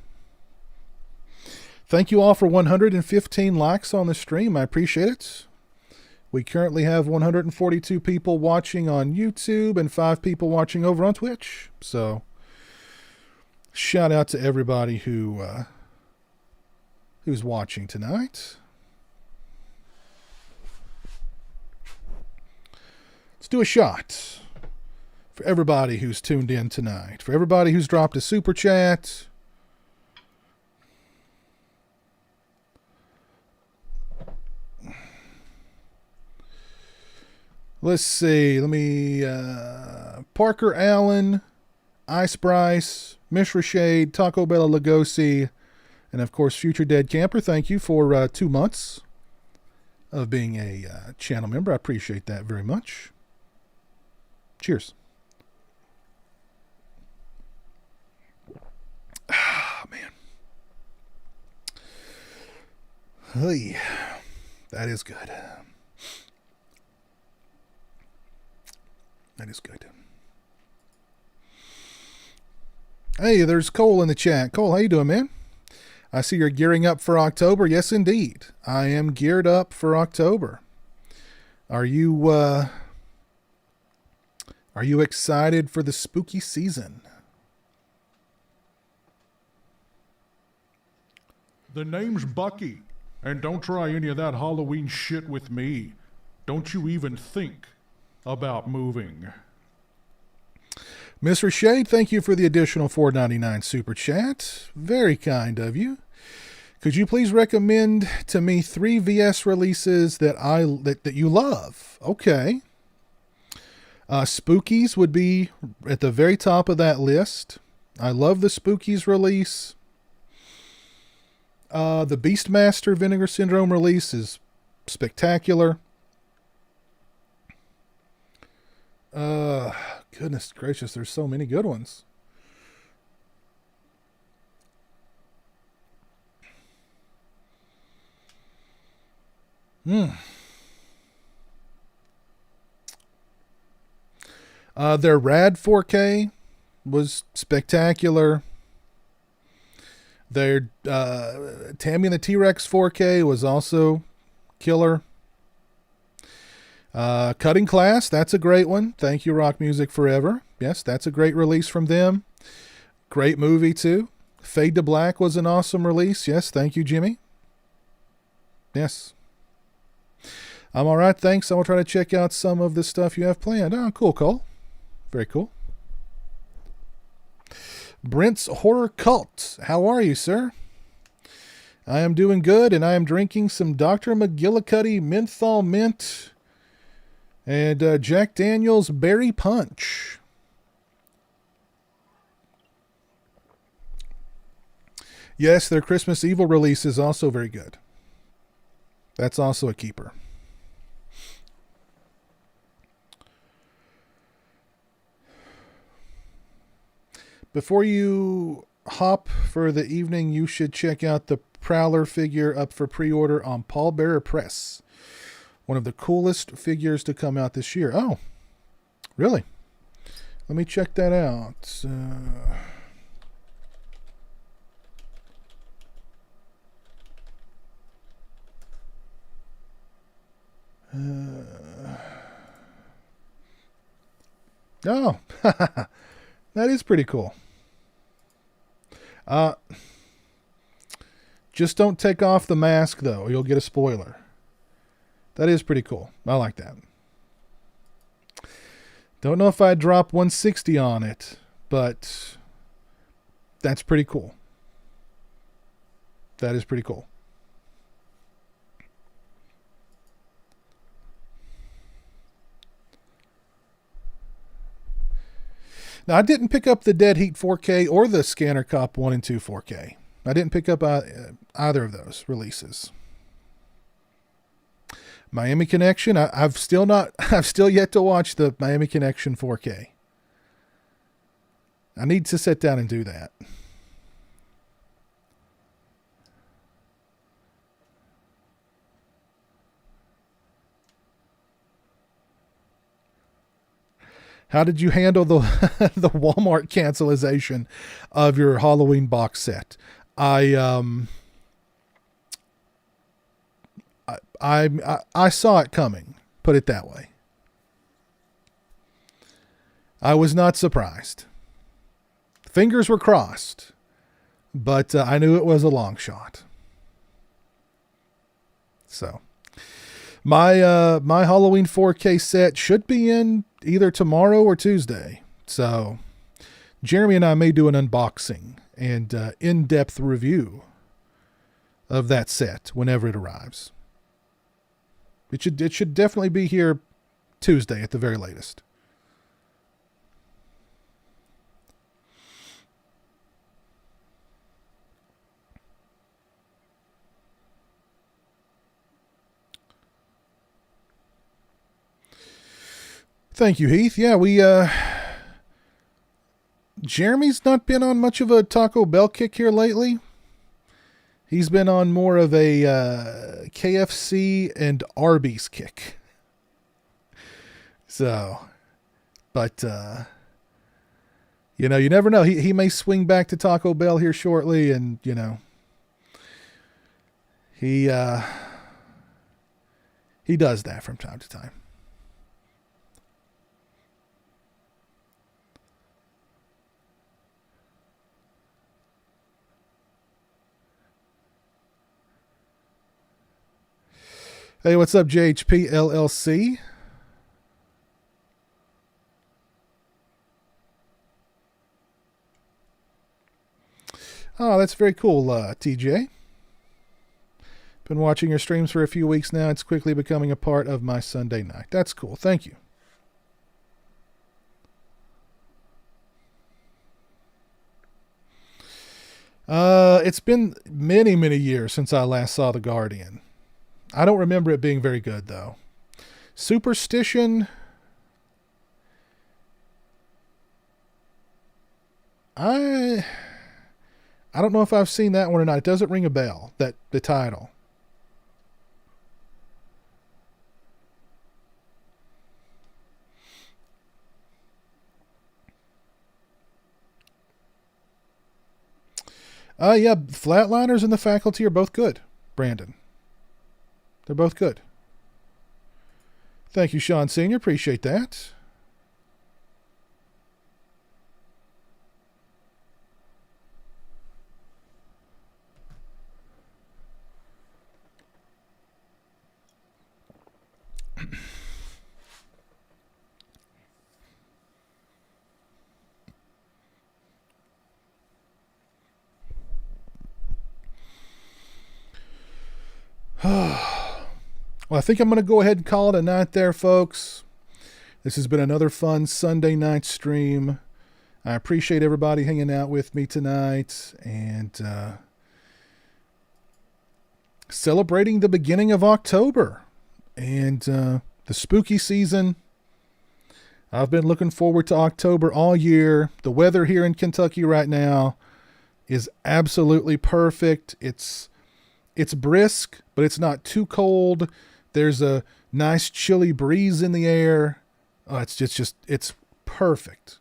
Thank you all for 115 likes on the stream. I appreciate it. We currently have 142 people watching on YouTube and 5 people watching over on Twitch. So shout out to everybody who's watching tonight. Let's do a shot for everybody who's tuned in tonight. For everybody who's dropped a super chat. Let's see. Let me Parker Allen, Ice Bryce, Mishra Shade, Taco Bella Lugosi, and of course Future Dead Camper. Thank you for 2 months of being a channel member. I appreciate that very much. Cheers. Ah, man. Hey, that is good. That is good. Hey, there's Cole in the chat. Cole, how you doing, man? I see you're gearing up for October. Yes, indeed. I am geared up for October. Are you excited for the spooky season? The name's Bucky, and don't try any of that Halloween shit with me. Don't you even think about moving. Mr. Shade, thank you for the additional $4.99 super chat. Very kind of you. Could you please recommend to me 3 VS releases that you love? Okay. Spookies would be at the very top of that list. I love the Spookies release. The Beastmaster Vinegar Syndrome release is spectacular. Goodness gracious, there's so many good ones. Their Rad 4K was spectacular. Their Tammy and the T-Rex 4K was also killer. Cutting Class, that's a great one. Thank you, Rock Music Forever. Yes, that's a great release from them. Great movie, too. Fade to Black was an awesome release. Yes, thank you, Jimmy. Yes. I'm all right, thanks. I will try to check out some of the stuff you have planned. Oh, cool, Cole. Very cool. Brent's Horror Cult. How are you, sir? I am doing good, and I am drinking some Dr. McGillicuddy Menthol Mint and Jack Daniel's Berry Punch. Yes, their Christmas Evil release is also very good. That's also a keeper. Before you hop for the evening, you should check out the Prowler figure up for pre-order on Pallbearer Press. One of the coolest figures to come out this year. Oh, really? Let me check that out. Oh, that is pretty cool. Just don't take off the mask, though. You'll get a spoiler. That is pretty cool. I like that. Don't know if I'd drop 160 on it, but that's pretty cool. That is pretty cool. Now, I didn't pick up the Dead Heat 4K or the Scanner Cop 1 and 2 4K. I didn't pick up either of those releases. Miami Connection. I've still yet to watch the Miami Connection 4K. I need to sit down and do that. How did you handle the the Walmart cancellation of your Halloween box set? I saw it coming, put it that way. I was not surprised. Fingers were crossed, but I knew it was a long shot. So my my Halloween 4K set should be in either tomorrow or Tuesday. So Jeremy and I may do an unboxing and in-depth review of that set whenever it arrives. It should definitely be here Tuesday at the very latest. Thank you, Heath. Yeah, Jeremy's not been on much of a Taco Bell kick here lately. He's been on more of a KFC and Arby's kick. So, but, you never know. He may swing back to Taco Bell here shortly, and, he does that from time to time. Hey, what's up, JHP LLC? Oh, that's very cool, TJ. Been watching your streams for a few weeks now. It's quickly becoming a part of my Sunday night. That's cool. Thank you. It's been many, many years since I last saw The Guardian. I don't remember it being very good, though. Superstition. I don't know if I've seen that one or not. It doesn't ring a bell, the title. Yeah, Flatliners and The Faculty are both good, Brandon. They're both good. Thank you, Sean Sr. Appreciate that. Well, I think I'm going to go ahead and call it a night there, folks. This has been another fun Sunday night stream. I appreciate everybody hanging out with me tonight and celebrating the beginning of October and the spooky season. I've been looking forward to October all year. The weather here in Kentucky right now is absolutely perfect. It's brisk, but it's not too cold. There's a nice chilly breeze in the air. It's perfect.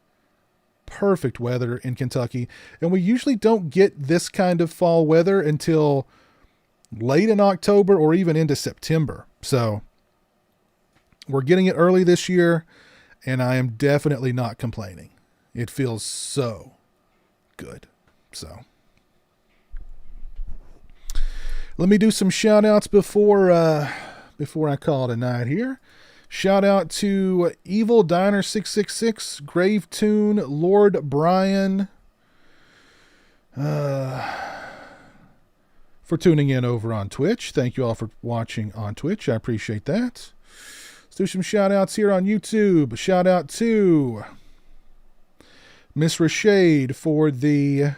Perfect weather in Kentucky. And we usually don't get this kind of fall weather until late in October or even into September. So we're getting it early this year, and I am definitely not complaining. It feels so good. So let me do some shout outs before I call it a night here. Shout out to Evil Diner 666, Grave Tune, Lord Brian, for tuning in over on Twitch. Thank you all for watching on Twitch. I appreciate that. Let's do some shout outs here on YouTube. Shout out to Miss Rashade for the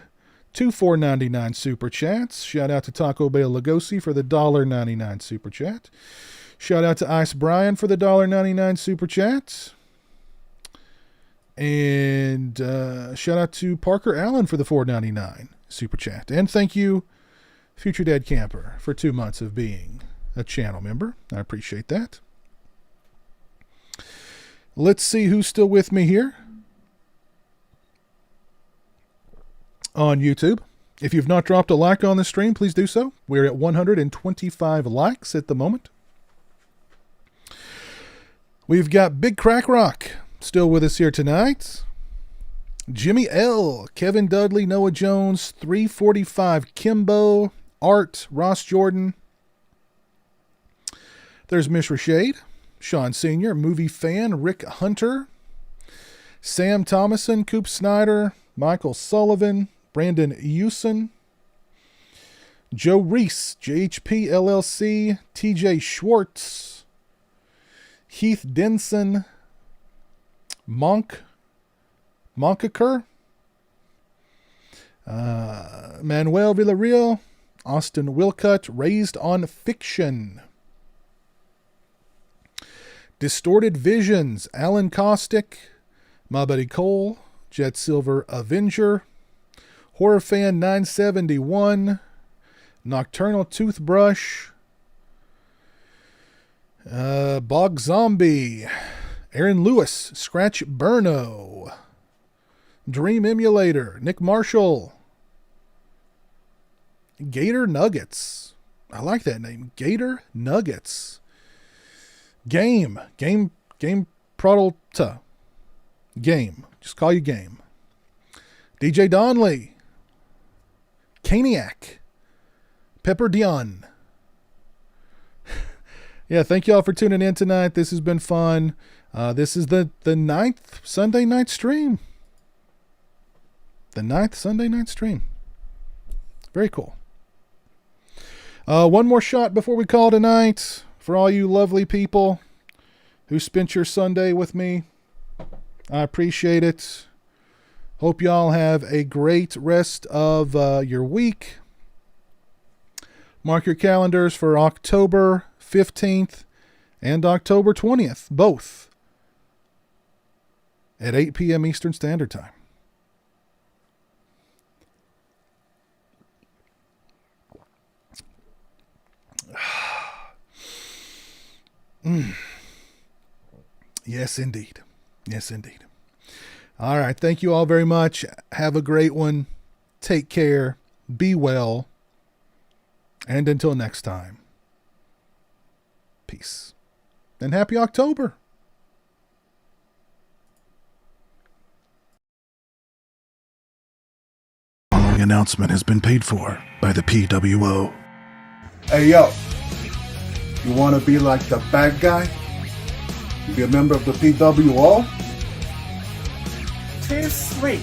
2 $4.99 super chats. Shout out to Taco Bell Lugosi for the $1.99 super chat. Shout out to Ice Brian for the $1.99 super chat. And shout out to Parker Allen for the $4.99 super chat. And thank you, Future Dad Camper, for 2 months of being a channel member. I appreciate that. Let's see who's still with me here on YouTube. If you've not dropped a like on the stream, please do so. We're at 125 likes at the moment. We've got Big Crack Rock still with us here tonight. Jimmy L, Kevin Dudley, Noah Jones, 345 Kimbo, Art, Ross Jordan. There's Mishra Shade, Sean Sr., Movie Fan, Rick Hunter, Sam Thomason, Coop Snyder, Michael Sullivan, Brandon Hewson, Joe Reese, JHP LLC, TJ Schwartz, Heath Denson, Monkaker, Manuel Villarreal, Austin Wilcutt, Raised on Fiction, Distorted Visions, Alan Caustic, My Buddy Cole, Jet Silver Avenger, Horror Fan 971, Nocturnal Toothbrush, Bog Zombie, Aaron Lewis, Scratch Burno, Dream Emulator, Nick Marshall, Gator Nuggets. I like that name. Gator Nuggets. Game Prodolta. Game. Just call you Game. DJ Donley. Caniac. Pepper Dion. Yeah, thank y'all for tuning in tonight. This has been fun. This is the 9th Sunday night stream. The 9th Sunday night stream. Very cool. One more shot before we call tonight for all you lovely people who spent your Sunday with me. I appreciate it. Hope y'all have a great rest of your week. Mark your calendars for October 15th and October 20th, both at 8 p.m. Eastern Standard Time. Yes, indeed. Yes, indeed. All right. Thank you all very much. Have a great one. Take care. Be well. And until next time, peace. And happy October. The following announcement has been paid for by the PWO. Hey, yo. You want to be like the bad guy? Be a member of the PWO? Too sweet.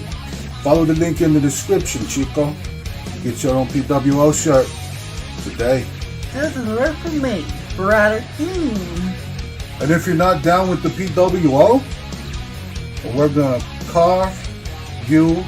Follow the link in the description, Chico. Get your own PWO shirt today. Doesn't work for me, brother. And if you're not down with the PWO, well, we're gonna carve you